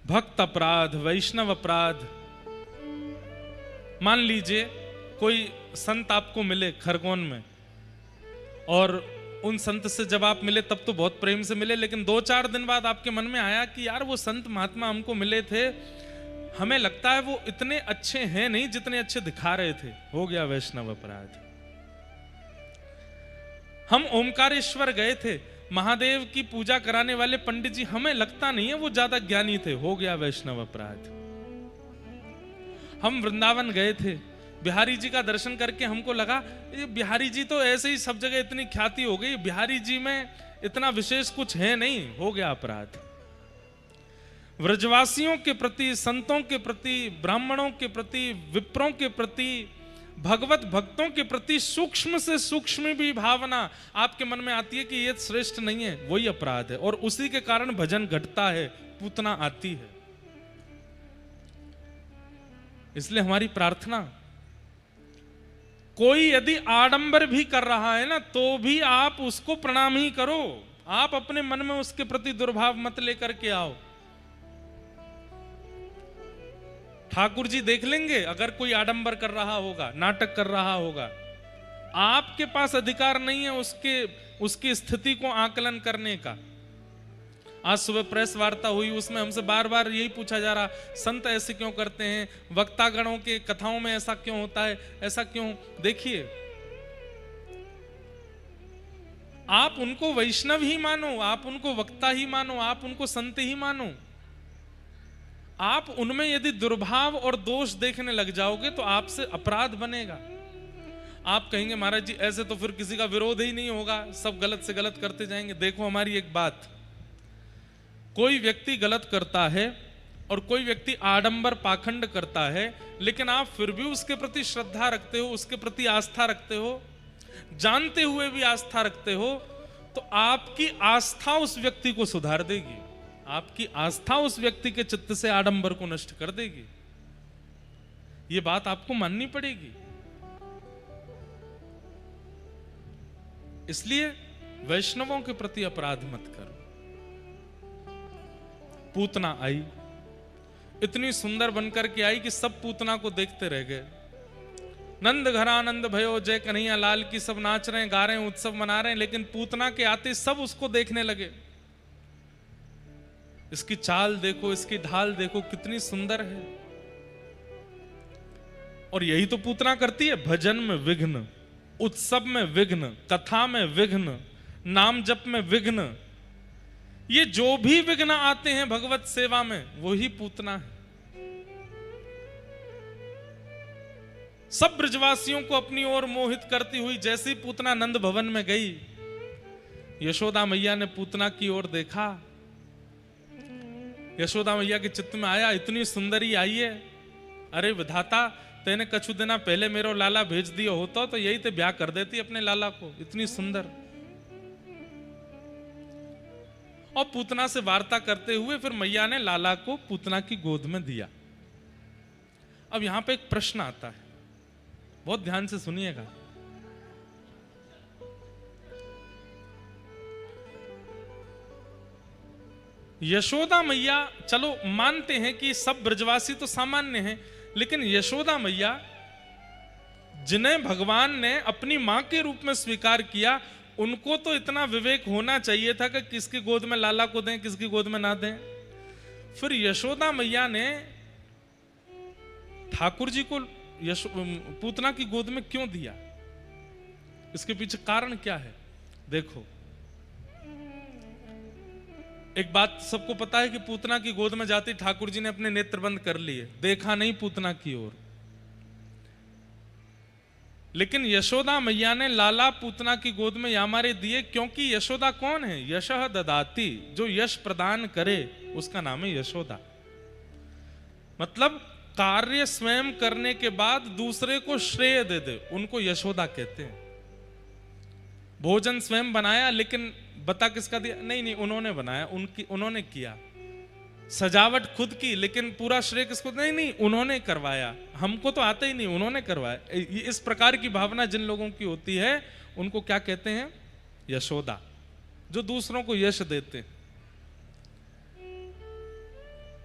भक्त अपराध, वैष्णव अपराध। मान लीजिए कोई संत आपको मिले खरगोन में, और उन संत से जब आप मिले तब तो बहुत प्रेम से मिले, लेकिन 2-4 दिन बाद आपके मन में आया कि यार वो संत महात्मा हमको मिले थे, हमें लगता है वो इतने अच्छे हैं नहीं जितने अच्छे दिखा रहे थे। हो गया वैष्णव अपराध। हम ओमकारेश्वर गए थे, महादेव की पूजा कराने वाले पंडित जी, हमें लगता नहीं है वो ज्यादा ज्ञानी थे। हो गया वैष्णव अपराध। हम वृंदावन गए थे, बिहारी जी का दर्शन करके हमको लगा ये बिहारी जी तो ऐसे ही सब जगह इतनी ख्याति हो गई, बिहारी जी में इतना विशेष कुछ है नहीं। हो गया अपराध। व्रजवासियों के प्रति, संतों के प्रति, ब्राह्मणों के प्रति, विप्रों के प्रति, भगवत भक्तों के प्रति सूक्ष्म से सूक्ष्म भी भावना आपके मन में आती है कि ये श्रेष्ठ नहीं है, वही अपराध है, और उसी के कारण भजन घटता है, पूतना आती है। इसलिए हमारी प्रार्थना, कोई यदि आडंबर भी कर रहा है ना, तो भी आप उसको प्रणाम ही करो। आप अपने मन में उसके प्रति दुर्भाव मत लेकर के आओ। ठाकुर जी देख लेंगे अगर कोई आडंबर कर रहा होगा, नाटक कर रहा होगा। आपके पास अधिकार नहीं है उसकी स्थिति को आकलन करने का। आज सुबह प्रेस वार्ता हुई, उसमें हमसे बार बार यही पूछा जा रहा, संत ऐसे क्यों करते हैं, वक्तागणों के कथाओं में ऐसा क्यों होता है, ऐसा क्यों? देखिए, आप उनको वैष्णव ही मानो, आप उनको वक्ता ही मानो, आप उनको संत ही मानो। आप उनमें यदि दुर्भाव और दोष देखने लग जाओगे तो आपसे अपराध बनेगा। आप कहेंगे महाराज जी ऐसे तो फिर किसी का विरोध ही नहीं होगा, सब गलत से गलत करते जाएंगे। देखो हमारी एक बात, कोई व्यक्ति गलत करता है और कोई व्यक्ति आडंबर पाखंड करता है, लेकिन आप फिर भी उसके प्रति श्रद्धा रखते हो, उसके प्रति आस्था रखते हो, जानते हुए भी आस्था रखते हो, तो आपकी आस्था उस व्यक्ति को सुधार देगी, आपकी आस्था उस व्यक्ति के चित्त से आडंबर को नष्ट कर देगी। ये बात आपको माननी पड़ेगी। इसलिए वैष्णवों के प्रति अपराध मत करो। पूतना आई, इतनी सुंदर बनकर के आई कि सब पूतना को देखते रह गए। नंद घरानंद भयो जय कन्हैया लाल की, सब नाच रहे हैं, गा रहे हैं, उत्सव मना रहे हैं, लेकिन पूतना के आते सब उसको देखने लगे। इसकी चाल देखो, इसकी ढाल देखो, कितनी सुंदर है। और यही तो पूतना करती है, भजन में विघ्न, उत्सव में विघ्न, कथा में विघ्न, नाम जप में विघ्न। ये जो भी विघ्न आते हैं भगवत सेवा में, वही पूतना है। सब ब्रजवासियों को अपनी ओर मोहित करती हुई जैसी पूतना नंद भवन में गई, यशोदा मैया ने पूतना की ओर देखा। यशोदा मैया के चित्त में आया, इतनी सुंदरी आई है, अरे विधाता तेने कछु दिना पहले मेरो लाला भेज दिया होता तो यही ते ब्याह कर देती अपने लाला को, इतनी सुंदर। और पूतना से वार्ता करते हुए फिर मैया ने लाला को पूतना की गोद में दिया। अब यहां पे एक प्रश्न आता है, बहुत ध्यान से सुनिएगा। यशोदा मैया, चलो मानते हैं कि सब ब्रजवासी तो सामान्य हैं, लेकिन यशोदा मैया जिन्हें भगवान ने अपनी मां के रूप में स्वीकार किया, उनको तो इतना विवेक होना चाहिए था कि किसकी गोद में लाला को दें, किसकी गोद में ना दें। फिर यशोदा मैया ने ठाकुर जी को पूतना की गोद में क्यों दिया? इसके पीछे कारण क्या है? देखो, एक बात सबको पता है कि पूतना की गोद में जाती ठाकुर जी ने अपने नेत्र बंद कर लिए, देखा नहीं पूतना की ओर। लेकिन यशोदा मैया ने लाला पूतना की गोद में यामारे दिए, क्योंकि यशोदा कौन है? यशः ददाती, जो यश प्रदान करे उसका नाम है यशोदा। मतलब कार्य स्वयं करने के बाद दूसरे को श्रेय दे दे, उनको यशोदा कहते हैं। भोजन स्वयं बनाया, लेकिन बता किसका दिया? नहीं, उन्होंने बनाया, उन्होंने किया। सजावट खुद की, लेकिन पूरा श्रेय किसको? नहीं, उन्होंने करवाया, हमको तो आता ही नहीं, उन्होंने करवाया। इस प्रकार की भावना जिन लोगों की होती है, उनको क्या कहते हैं? यशोदा, जो दूसरों को यश देते हैं।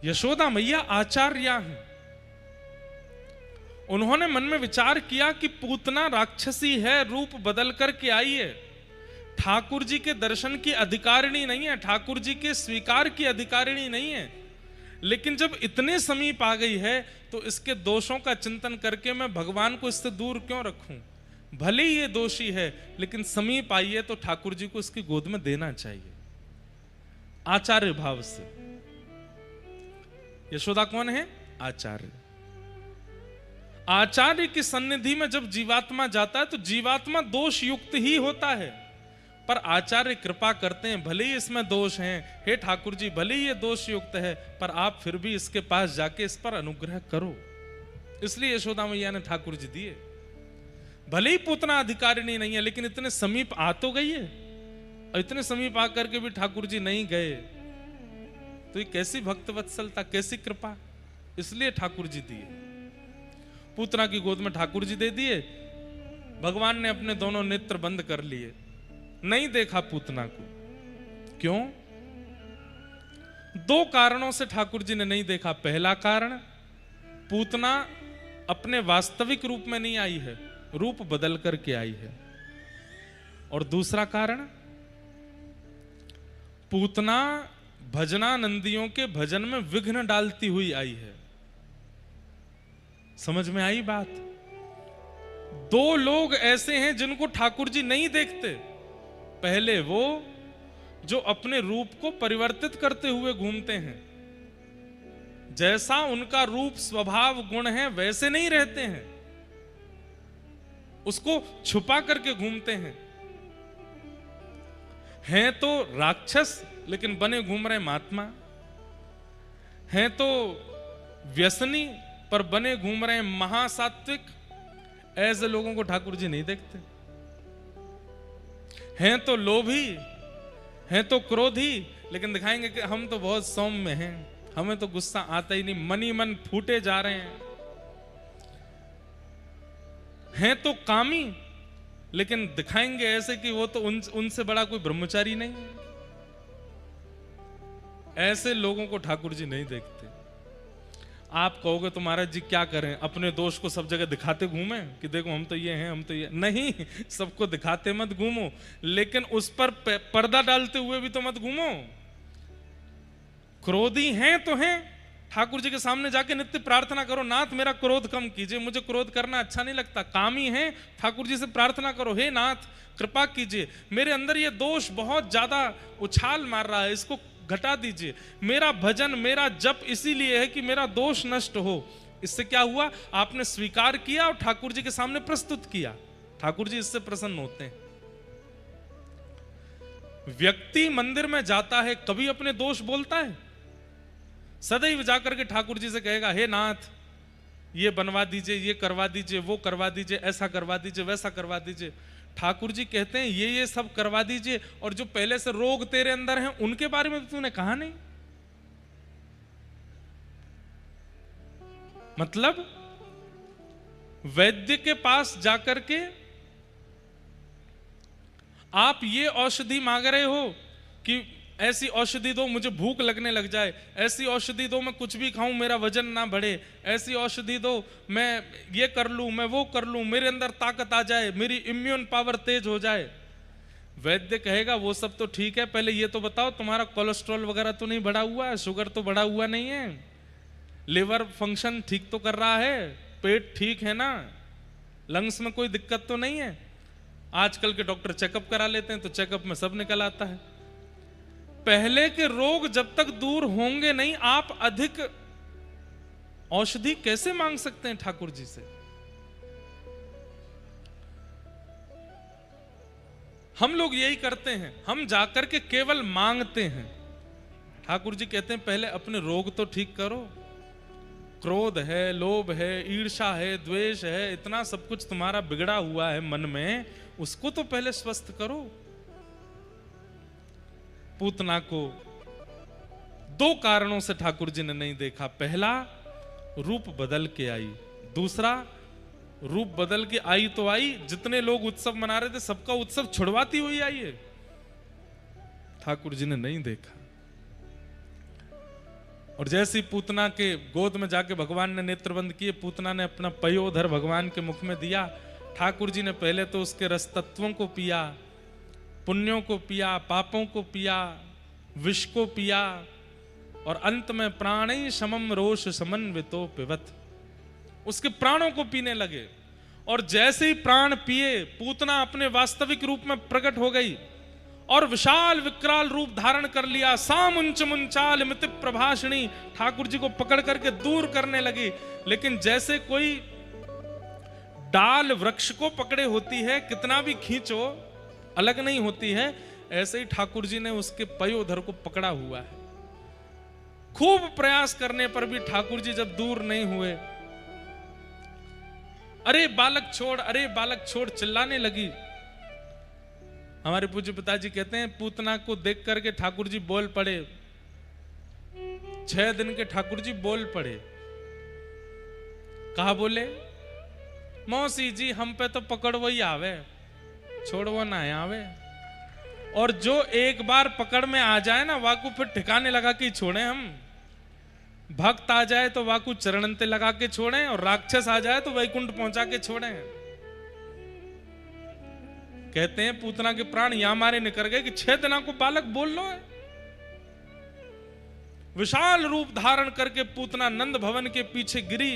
यशोदा मैया आचार्या हैं। उन्होंने मन में विचार किया कि पूतना राक्षसी है, रूप बदल करके आई है, ठाकुर जी के दर्शन की अधिकारिणी नहीं है, ठाकुर जी के स्वीकार की अधिकारिणी नहीं है। लेकिन जब इतने समीप आ गई है तो इसके दोषों का चिंतन करके मैं भगवान को इससे दूर क्यों रखूं? भले ही ये दोषी है, लेकिन समीप आई है तो ठाकुर जी को इसकी गोद में देना चाहिए, आचार्य भाव से। यशोदा कौन है? आचार्य। आचार्य की सन्निधि में जब जीवात्मा जाता है तो जीवात्मा दोष युक्त ही होता है, पर आचार्य कृपा करते हैं, भले ही इसमें दोष हैं, हे ठाकुर जी भले ही ये दोष युक्त है, पर आप फिर भी इसके पास जाके इस पर अनुग्रह करो। इसलिए यशोदा मैया ने ठाकुर जी दिए। भले ही पूतना अधिकारिणी नहीं है, लेकिन इतने समीप आ तो गई है, और इतने समीप आकर के भी ठाकुर जी नहीं गए, तो ये कैसी भक्त वत्सलता, कैसी कृपा। इसलिए ठाकुर जी दिए। पूतना की गोद में ठाकुर जी दे दिए। भगवान ने अपने दोनों नेत्र बंद कर लिए, नहीं देखा पूतना को। क्यों? दो कारणों से ठाकुर जी ने नहीं देखा। पहला कारण, पूतना अपने वास्तविक रूप में नहीं आई है, रूप बदल करके आई है। और दूसरा कारण, पूतना भजनानंदियों के भजन में विघ्न डालती हुई आई है। समझ में आई बात? दो लोग ऐसे हैं जिनको ठाकुर जी नहीं देखते। पहले वो जो अपने रूप को परिवर्तित करते हुए घूमते हैं, जैसा उनका रूप स्वभाव गुण है वैसे नहीं रहते हैं, उसको छुपा करके घूमते हैं तो राक्षस लेकिन बने घूम रहे महात्मा, हैं तो व्यसनी पर बने घूम रहे हैं महासात्विक। ऐसे लोगों को ठाकुर जी नहीं देखते। हैं तो लोभी, हैं तो क्रोधी, लेकिन दिखाएंगे कि हम तो बहुत सौम्य हैं, हमें तो गुस्सा आता ही नहीं, मन ही मन फूटे जा रहे हैं। हैं तो कामी, लेकिन दिखाएंगे ऐसे कि वो तो उनसे बड़ा कोई ब्रह्मचारी नहीं है। ऐसे लोगों को ठाकुर जी नहीं देखते। आप कहोगे तो महाराज जी क्या करें, अपने दोष को सब जगह दिखाते घूमें कि देखो हम तो ये हैं, हम तो ये नहीं। सबको दिखाते मत घूमो, लेकिन उस पर पर्दा डालते हुए भी तो मत घूमो। क्रोधी हैं तो हैं, ठाकुर जी के सामने जाके नित्य प्रार्थना करो, नाथ मेरा क्रोध कम कीजिए, मुझे क्रोध करना अच्छा नहीं लगता। कामी हैं, ठाकुर जी से प्रार्थना करो, हे नाथ कृपा कीजिए, मेरे अंदर ये दोष बहुत ज्यादा उछाल मार रहा है, इसको घटा दीजिए। मेरा भजन, मेरा जप इसीलिए है कि मेरा दोष नष्ट हो। इससे क्या हुआ, आपने स्वीकार किया और ठाकुर जी के सामने प्रस्तुत किया। ठाकुर जी इससे प्रसन्न होते हैं। व्यक्ति मंदिर में जाता है, कभी अपने दोष बोलता है? सदैव जाकर के ठाकुर जी से कहेगा, हे नाथ ये बनवा दीजिए, ये करवा दीजिए, वो करवा दीजिए, ऐसा करवा दीजिए, वैसा करवा दीजिए। ठाकुर जी कहते हैं ये सब करवा दीजिए, और जो पहले से रोग तेरे अंदर हैं उनके बारे में तूने कहा नहीं। मतलब वैद्य के पास जाकर के आप ये औषधि मांग रहे हो कि ऐसी औषधि दो मुझे भूख लगने लग जाए, ऐसी औषधि दो मैं कुछ भी खाऊं मेरा वजन ना बढ़े, ऐसी औषधि दो मैं ये कर लूं, मैं वो कर लूं, मेरे अंदर ताकत आ जाए, मेरी इम्यून पावर तेज हो जाए। वैद्य कहेगा वो सब तो ठीक है, पहले ये तो बताओ तुम्हारा कोलेस्ट्रॉल वगैरह तो नहीं बढ़ा हुआ है, शुगर तो बढ़ा हुआ नहीं है, लिवर फंक्शन ठीक तो कर रहा है, पेट ठीक है ना, लंग्स में कोई दिक्कत तो नहीं है। आजकल के डॉक्टर चेकअप करा लेते हैं तो चेकअप में सब निकल आता है। पहले के रोग जब तक दूर होंगे नहीं, आप अधिक औषधि कैसे मांग सकते हैं ठाकुर जी से? हम लोग यही करते हैं, हम जाकर के केवल मांगते हैं। ठाकुर जी कहते हैं पहले अपने रोग तो ठीक करो। क्रोध है, लोभ है, ईर्ष्या है, द्वेष है, इतना सब कुछ तुम्हारा बिगड़ा हुआ है मन में, उसको तो पहले स्वस्थ करो। पूतना को दो कारणों से ठाकुर जी ने नहीं देखा। पहला, रूप बदल के आई। दूसरा, रूप बदल के आई तो आई, जितने लोग उत्सव मना रहे थे सबका उत्सव छुड़वाती हुई आई है, ठाकुर जी ने नहीं देखा। और जैसी पूतना के गोद में जाके भगवान ने नेत्र बंद किए, पूतना ने अपना पयोधर भगवान के मुख में दिया। ठाकुर जी ने पहले तो उसके रस तत्वों को पिया, पुण्यों को पिया, पापों को पिया, विष को पिया, और अंत में प्राणी समम रोष समन्वितो पिबत, उसके प्राणों को पीने लगे। और जैसे ही प्राण पिए, पूतना अपने वास्तविक रूप में प्रकट हो गई और विशाल विकराल रूप धारण कर लिया। सामुंच मुंचाल मिति प्रभाषिणी, ठाकुर जी को पकड़ करके दूर करने लगी। लेकिन जैसे कोई डाल वृक्ष को पकड़े होती है, कितना भी खींचो अलग नहीं होती है, ऐसे ही ठाकुर जी ने उसके पयोधर को पकड़ा हुआ है। खूब प्रयास करने पर भी ठाकुर जी जब दूर नहीं हुए, अरे बालक छोड़, अरे बालक छोड़ चिल्लाने लगी। हमारे पूज्य पिताजी कहते हैं पूतना को देख करके ठाकुर जी बोल पड़े। 6 दिन के ठाकुर जी बोल पड़े। कहा बोले, मौसी जी हम पे तो पकड़ो ही आवे, छोड़ो ना आवे। और जो एक बार पकड़ में आ जाए ना, वाकू फिर ठिकाने लगा के छोड़े हम। भक्त आ जाए तो वाकू चरणंते लगा के छोड़े, और राक्षस आ जाए तो वैकुंठ पहुंचा के छोड़े। कहते हैं पूतना के प्राण यहां मारे निकल गए कि 6 दिना को बालक बोल लो है। विशाल रूप धारण करके पूतना नंद भवन के पीछे गिरी,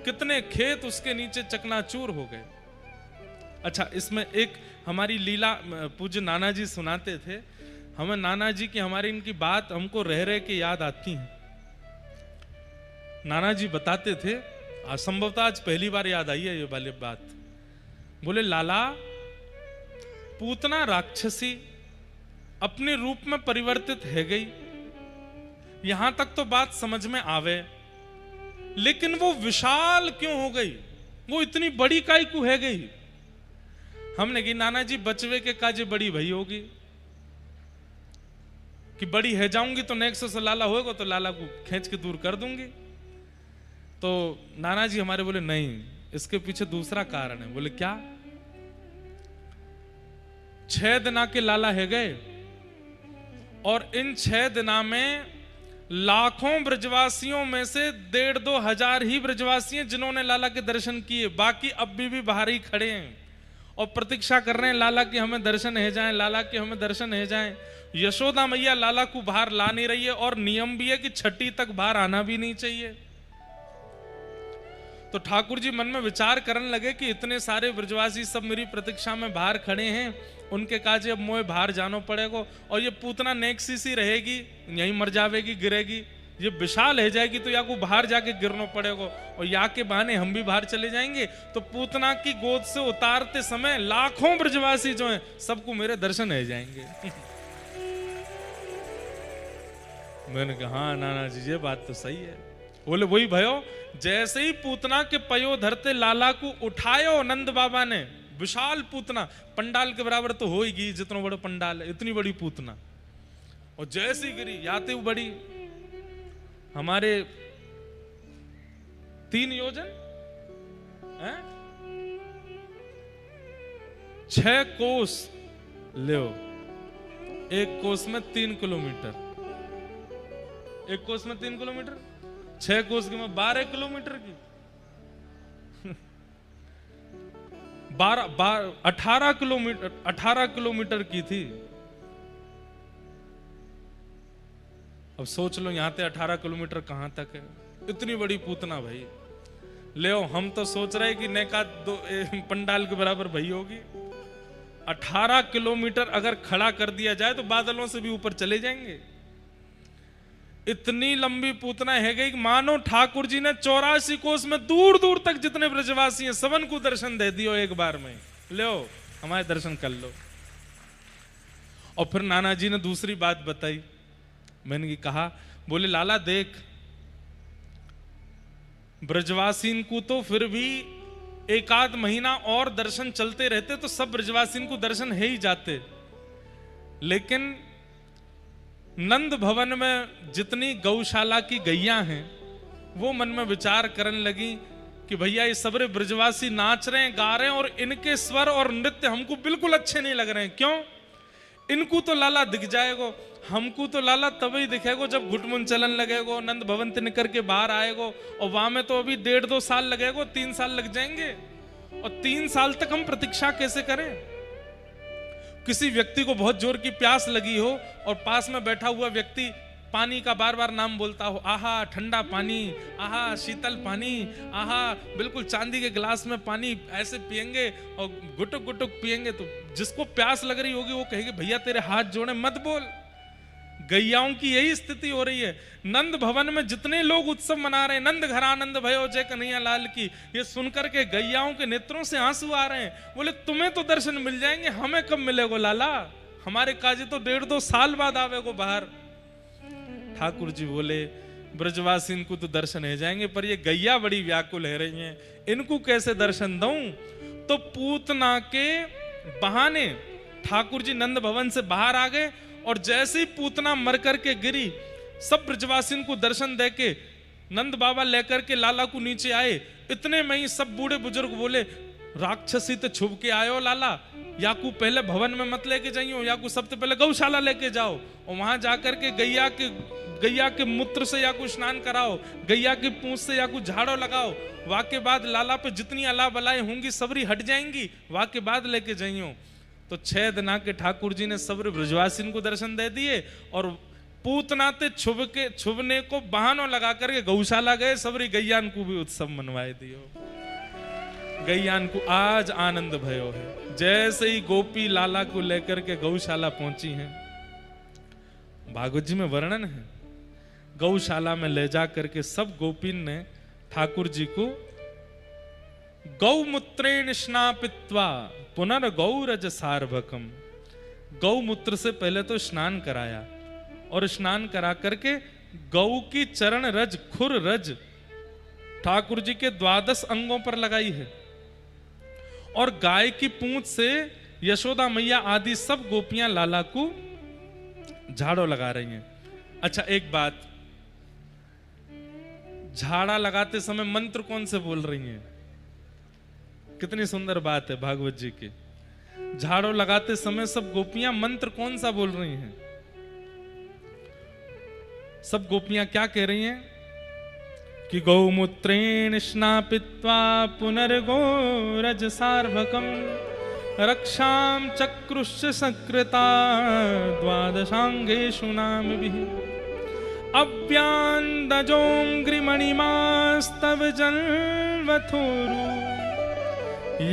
कितने खेत उसके नीचे चकनाचूर हो गए। अच्छा, इसमें एक हमारी लीला पूज्य नाना जी सुनाते थे हमें। नाना जी की हमारी इनकी बात हमको रह रह के याद आती है। नाना जी बताते थे, संभवतः आज पहली बार याद आई है ये वाली बात। बोले लाला, पूतना राक्षसी अपने रूप में परिवर्तित है गई, यहां तक तो बात समझ में आवे, लेकिन वो विशाल क्यों हो गई, वो इतनी बड़ी काई को है गई। हमने कही नाना जी बचवे के काजे बड़ी भई होगी कि बड़ी है जाऊंगी तो नेक्स्ट से लाला होगा तो लाला को खींच के दूर कर दूंगी। तो नाना जी हमारे बोले नहीं, इसके पीछे दूसरा कारण है। बोले क्या? 6 दिना के लाला है गए और इन 6 दिना में लाखों ब्रजवासियों में से 1,500-2 हजार ही ब्रजवासी हैं जिन्होंने लाला के दर्शन किए, बाकी अब भी बाहर ही खड़े हैं और प्रतीक्षा कर रहे हैं लाला के हमें दर्शन है जाएं, लाला के हमें दर्शन है जाएं। यशोदा मैया लाला को बाहर ला नहीं रही है और नियम भी है कि छठी तक बाहर आना भी नहीं चाहिए। तो ठाकुर जी मन में विचार करने लगे कि इतने सारे ब्रजवासी सब मेरी प्रतीक्षा में बाहर खड़े हैं, उनके काजे अब मोए बाहर जाना पड़ेगा और ये पूतना नेक्सी सी रहेगी, यहीं मर जावेगी, गिरेगी, ये विशाल है जाएगी तो या को बाहर जाके गिरना पड़ेगा और या के बहाने हम भी बाहर चले जाएंगे। तो पूतना की गोद से उतारते समय लाखों ब्रजवासी जो हैं सबको मेरे दर्शन है जाएंगे। मैंने कहा हाँ नाना जी ये बात तो सही है। बोले वही भयो, जैसे ही पूतना के पयो धरते लाला को उठायो नंद बाबा ने, विशाल पूतना, पंडाल के बराबर तो होगी, जितना बड़ा पंडाल है इतनी बड़ी पूतना, और जैसी गिरी याते वो बड़ी हमारे 3 योजन है, 6 कोस ले, एक कोस में 3 किलोमीटर, एक कोस में 3 किलोमीटर, 6 कोस की में 12 किलोमीटर की 18 किलोमीटर की थी। अब सोच लो यहां से 18 किलोमीटर कहां तक है, इतनी बड़ी पूतना भाई। ले हम तो सोच रहे कि नेका पंडाल के बराबर भाई होगी। 18 किलोमीटर अगर खड़ा कर दिया जाए तो बादलों से भी ऊपर चले जाएंगे। इतनी लंबी पूतना है गई, मानो ठाकुर जी ने 84 कोस में दूर दूर तक जितने ब्रजवासी हैं सबन को दर्शन दे दियो एक बार में, लो हमारे दर्शन कर लो। और फिर नाना जी ने दूसरी बात बताई। मैंने कहा, बोले लाला देख, ब्रजवासीन को तो फिर भी 1 महीना और दर्शन चलते रहते तो सब ब्रजवासीन को दर्शन है ही जाते, लेकिन नंद भवन में जितनी गौशाला की गैया हैं वो मन में विचार करने लगी कि भैया ये सबरे ब्रजवासी नाच रहे हैं, गा रहे हैं और इनके स्वर और नृत्य हमको बिल्कुल अच्छे नहीं लग रहे हैं। क्यों? इनको तो लाला दिख जाएगो, हमको तो लाला तभी दिखेगो जब घुटमुन चलन लगेगो, नंद भवन से निकल के बाहर आएगो, और वहां में तो अभी 1.5-2 साल लगेगो, 3 साल लग जाएंगे, और 3 साल तक हम प्रतीक्षा कैसे करें? किसी व्यक्ति को बहुत जोर की प्यास लगी हो और पास में बैठा हुआ व्यक्ति पानी का बार बार नाम बोलता हो, आहा ठंडा पानी, आहा शीतल पानी, आहा बिल्कुल चांदी के गिलास में पानी, ऐसे पिएंगे और गुटुक गुटुक पिएंगे, तो जिसको प्यास लग रही होगी वो कहेगी भैया तेरे हाथ जोड़े मत बोल। गैयाओं की यही स्थिति हो रही है। नंद भवन में जितने लोग उत्सव मना रहे हैं, नंद घर आनंद भयो जय कन्हैया लाल की, ये सुनकर के गैयाओं के नेत्रों से आंसू आ रहे हैं। बोले तुम्हें तो दर्शन मिल जाएंगे, हमें कब मिलेगो लाला? हमारे काजे तो 1.5-2 साल बाद आवेगो बाहर। ठाकुर जी बोले ब्रजवासी इनको तो दर्शन है जाएंगे, पर ये गैया बड़ी व्याकुल है रही हैं, इनको कैसे दर्शन दूं? तो पूतना के बहाने ठाकुर जी नंद भवन से बाहर आ गए, और जैसे ही पूतना मर करके गिरी, सब ब्रजवासियों को दर्शन देके नंद बाबा लेकर के लाला को नीचे आए। इतने में ही सब बूढ़े बुजुर्ग बोले राक्षसी तो छुप के आयो लाला, याकू पहले भवन में मत लेके जाइयो, याकू सबसे पहले गौशाला लेके जाओ और वहां जाकर के गैया के मूत्र से याकू स्नान कराओ, गैया की पूंछ से याकू झाड़ो लगाओ, वाके बाद लाला पे जितनी अला बलाएं होंगी सबरी हट जाएंगी, वाके बाद लेके जाइयो। तो 6 दिन के ठाकुर जी ने सब ब्रजवासिन को दर्शन दे दिए और पूतना ते छुबने को बहानों लगा करके गौशाला गए, सबरी गैयान को भी उत्सव मनवाए दियो। गैयान को आज आनंद भयो है। जैसे ही गोपी लाला को लेकर के गौशाला पहुंची हैं, भागवत जी में वर्णन है, गौशाला में ले जा करके सब गोपीन ने ठाकुर जी को गौमूत्रेण स्नापित्वा पुनर्गौरज सार्वकम। गौमूत्र से पहले तो स्नान कराया और स्नान करा करके गौ की चरण रज खुर रज ठाकुर जी के 12 अंगों पर लगाई है और गाय की पूंछ से यशोदा मैया आदि सब गोपियां लाला को झाड़ो लगा रही हैं। अच्छा एक बात, झाड़ा लगाते समय मंत्र कौन से बोल रही हैं? कितनी सुंदर बात है भागवत जी की। झाड़ो लगाते समय सब गोपियां मंत्र कौन सा बोल रही हैं? सब गोपियां क्या कह रही हैं कि गौमूत्रेण स्नापित्वा पुनर्गोरज सार्वकम रक्षाम चक्रुश्च सकृता द्वादशांगेषु नामभिः अव्यान्दजोऽङ्घ्रिमणिमास्तव जन्वथोरु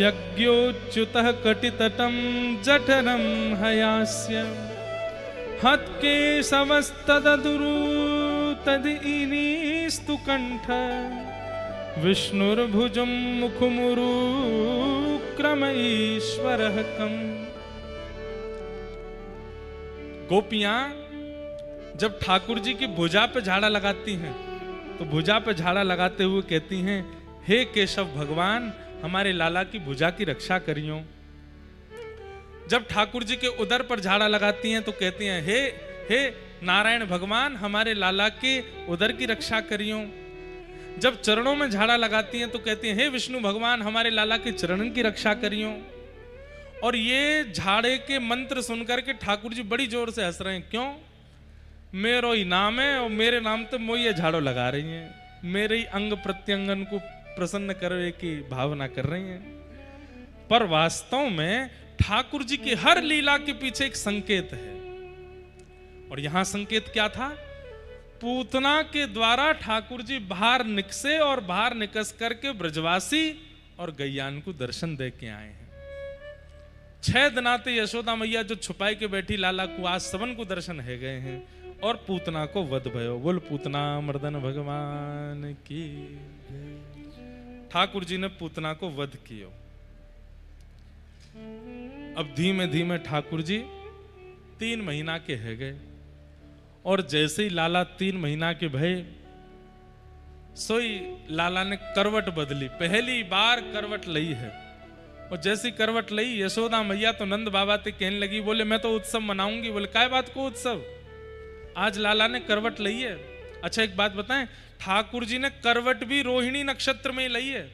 यज्ञोच्युतः कटितटं जठरं हयास्य हत्केशवस्तदुरु तदिनीस्तु कंठ विष्णुर्भुजं मुखमुरु क्रम ईश्वरः कम्। गोपियां जब ठाकुर जी की भुजा पे झाड़ा लगाती हैं तो भुजा पे झाड़ा लगाते हुए कहती हैं, हे केशव भगवान हमारे लाला की भुजा की रक्षा करियो। जब ठाकुर जी के उदर पर झाड़ा लगाती हैं तो कहती हैं, हे नारायण भगवान हमारे लाला के उदर की रक्षा करियो। जब चरणों में झाड़ा लगाती हैं तो कहती हैं, हे विष्णु भगवान हमारे लाला के चरणों की रक्षा करियो। और ये झाड़े के मंत्र सुनकर के ठाकुर जी बड़ी जोर से हंस रहे हैं। क्यों? मेरो ही नाम है और मेरे नाम तो वो ये झाड़ो लगा रही हैं, मेरे ही अंग प्रत्यंगन को प्रसन्न करने की भावना कर रही हैं। पर वास्तव में ठाकुर जी की हर लीला के पीछे एक संकेत है और यहां संकेत क्या था? पूतना के द्वारा ठाकुर जी बाहर निकसे और बाहर निकस करके ब्रजवासी और गैयान को दर्शन दे के आए हैं। 6 दिनाते यशोदा मैया जो छुपाई के बैठी लाला को आज सबन को दर्शन है गए हैं और पूतना को वध भयो। बोल पूतना मर्दन भगवान की। ठाकुर जी ने पूतना को वध किया। अब धीमे धीमे ठाकुर जी 3 महीना के है गए और जैसे ही लाला 3 महीना के भय सोई लाला ने करवट बदली। पहली बार करवट लई है और जैसी करवट लई यशोदा मैया तो नंद बाबा ते कहने लगी, बोले मैं तो उत्सव मनाऊंगी। बोले काय बात को उत्सव? आज लाला ने करवट लई है। अच्छा एक बात बताएं, ठाकुर जी ने करवट भी रोहिणी नक्षत्र में लई है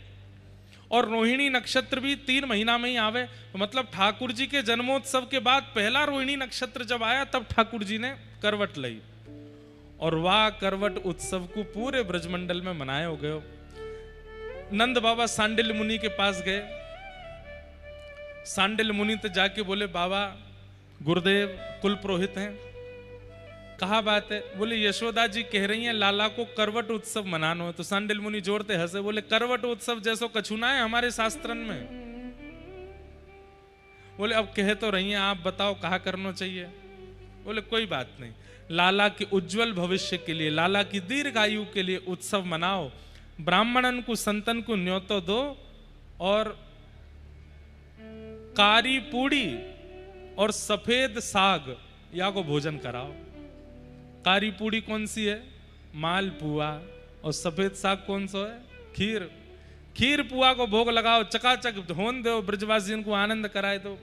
और रोहिणी नक्षत्र भी 3 महीना में ही आवे। तो मतलब ठाकुर जी के जन्मोत्सव के बाद पहला रोहिणी नक्षत्र जब आया तब ठाकुर जी ने करवट लई और वाह करवट उत्सव को पूरे ब्रजमंडल में मनाया हो गए। नंद बाबा सांडिल्य मुनि के पास गए। सांडिल्य मुनि तो जाके बोले, बाबा गुरुदेव कुल पुरोहित हैं, कहा बात है? बोले यशोदा जी कह रही हैं लाला को करवट उत्सव मनाना है। तो सांडिल्य मुनि जोड़ते हंसे, बोले करवट उत्सव जैसो कछुना है हमारे शास्त्रन में। बोले अब कह तो रही हैं, आप बताओ कहा करना चाहिए? बोले कोई बात नहीं, लाला के उज्जवल भविष्य के लिए, लाला की दीर्घायु के लिए उत्सव मनाओ। ब्राह्मणन को संतन को न्योतो दो और कारी पूड़ी और सफेद साग या को भोजन कराओ। कारी पूड़ी कौन सी है? मालपुआ। और सफेद साग कौन सा है? खीर। खीर पुआ को भोग लगाओ, चकाचक होन दो, ब्रजवासियों को आनंद कराए दो।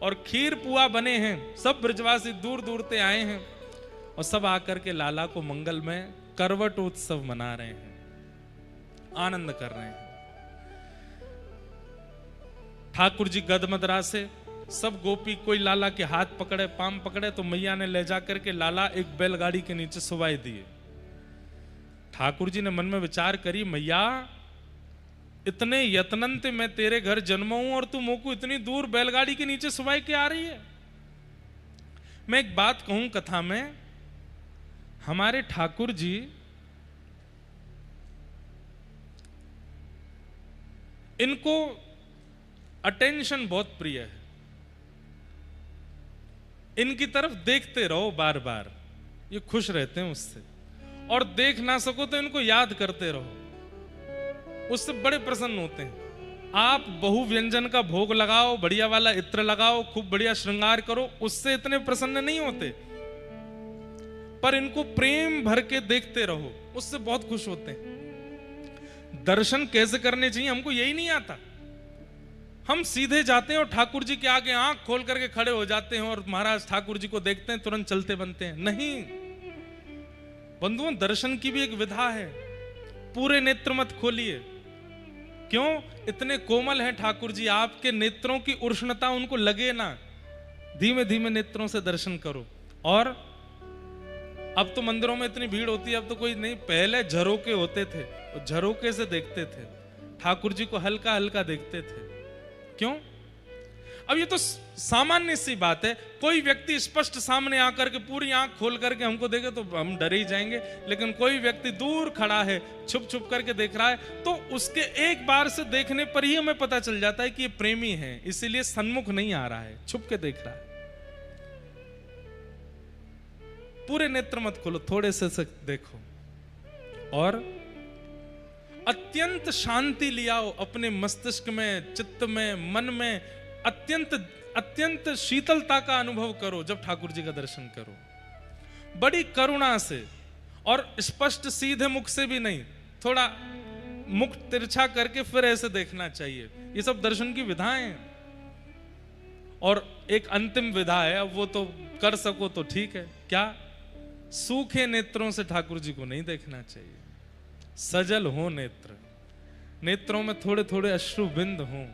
और खीर पुआ बने हैं, सब ब्रजवासी दूर दूर से आए हैं और सब आकर के लाला को मंगल में करवट उत्सव मना रहे हैं, आनंद कर रहे हैं। ठाकुर जी गदमदरा से सब गोपी कोई लाला के हाथ पकड़े, पाम पकड़े तो मैया ने ले जाकर के लाला एक बैलगाड़ी के नीचे सुवाई दिए। ठाकुर जी ने मन में विचार करी, मैया इतने यत्नंते मैं तेरे घर जन्मा हूं और तू मोको इतनी दूर बैलगाड़ी के नीचे सुवाई के आ रही है। मैं एक बात कहूं कथा में, हमारे ठाकुर जी इनको अटेंशन बहुत प्रिय है। इनकी तरफ देखते रहो बार बार, ये खुश रहते हैं उससे। और देख ना सको तो इनको याद करते रहो, उससे बड़े प्रसन्न होते हैं। आप बहु व्यंजन का भोग लगाओ, बढ़िया वाला इत्र लगाओ, खूब बढ़िया श्रृंगार करो, उससे इतने प्रसन्न नहीं होते। पर इनको प्रेम भर के देखते रहो, उससे बहुत खुश होते हैं। दर्शन कैसे करने चाहिए हमको यही नहीं आता। हम सीधे जाते हैं और ठाकुर जी के आगे आंख खोल करके खड़े हो जाते हैं और महाराज ठाकुर जी को देखते हैं, तुरंत चलते बनते हैं। नहीं बंधुओं, दर्शन की भी एक विधा है। पूरे नेत्र मत खोलिए। क्यों? इतने कोमल हैं ठाकुर जी, आपके नेत्रों की उष्णता उनको लगे ना। धीमे धीमे नेत्रों से दर्शन करो। और अब तो मंदिरों में इतनी भीड़ होती है, अब तो कोई नहीं, पहले झरोके होते थे, झरोके से देखते थे ठाकुर जी को, हल्का हल्का देखते थे। क्यों? अब ये तो सामान्य सी बात है। कोई व्यक्ति स्पष्ट सामने आकर के पूरी आंख खोल करके हमको देखे तो हम डर ही जाएंगे, लेकिन कोई व्यक्ति दूर खड़ा है, छुप छुप करके देख रहा है, तो उसके एक बार से देखने पर ही हमें पता चल जाता है कि ये प्रेमी है, इसीलिए सन्मुख नहीं आ रहा है, छुप के देख रहा है। पूरे नेत्र मत खोलो, थोड़े से देखो और अत्यंत शांति लियाओ अपने मस्तिष्क में, चित्त में, मन में। अत्यंत शीतलता का अनुभव करो जब ठाकुर जी का दर्शन करो, बड़ी करुणा से। और स्पष्ट सीधे मुख से भी नहीं, थोड़ा मुख तिरछा करके फिर ऐसे देखना चाहिए। ये सब दर्शन की विधाएं हैं। और एक अंतिम विधा है, अब वो तो कर सको तो ठीक है। क्या? सूखे नेत्रों से ठाकुर जी को नहीं देखना चाहिए। सजल हो नेत्र, नेत्रों में थोड़े थोड़े अश्रु बिंद हों,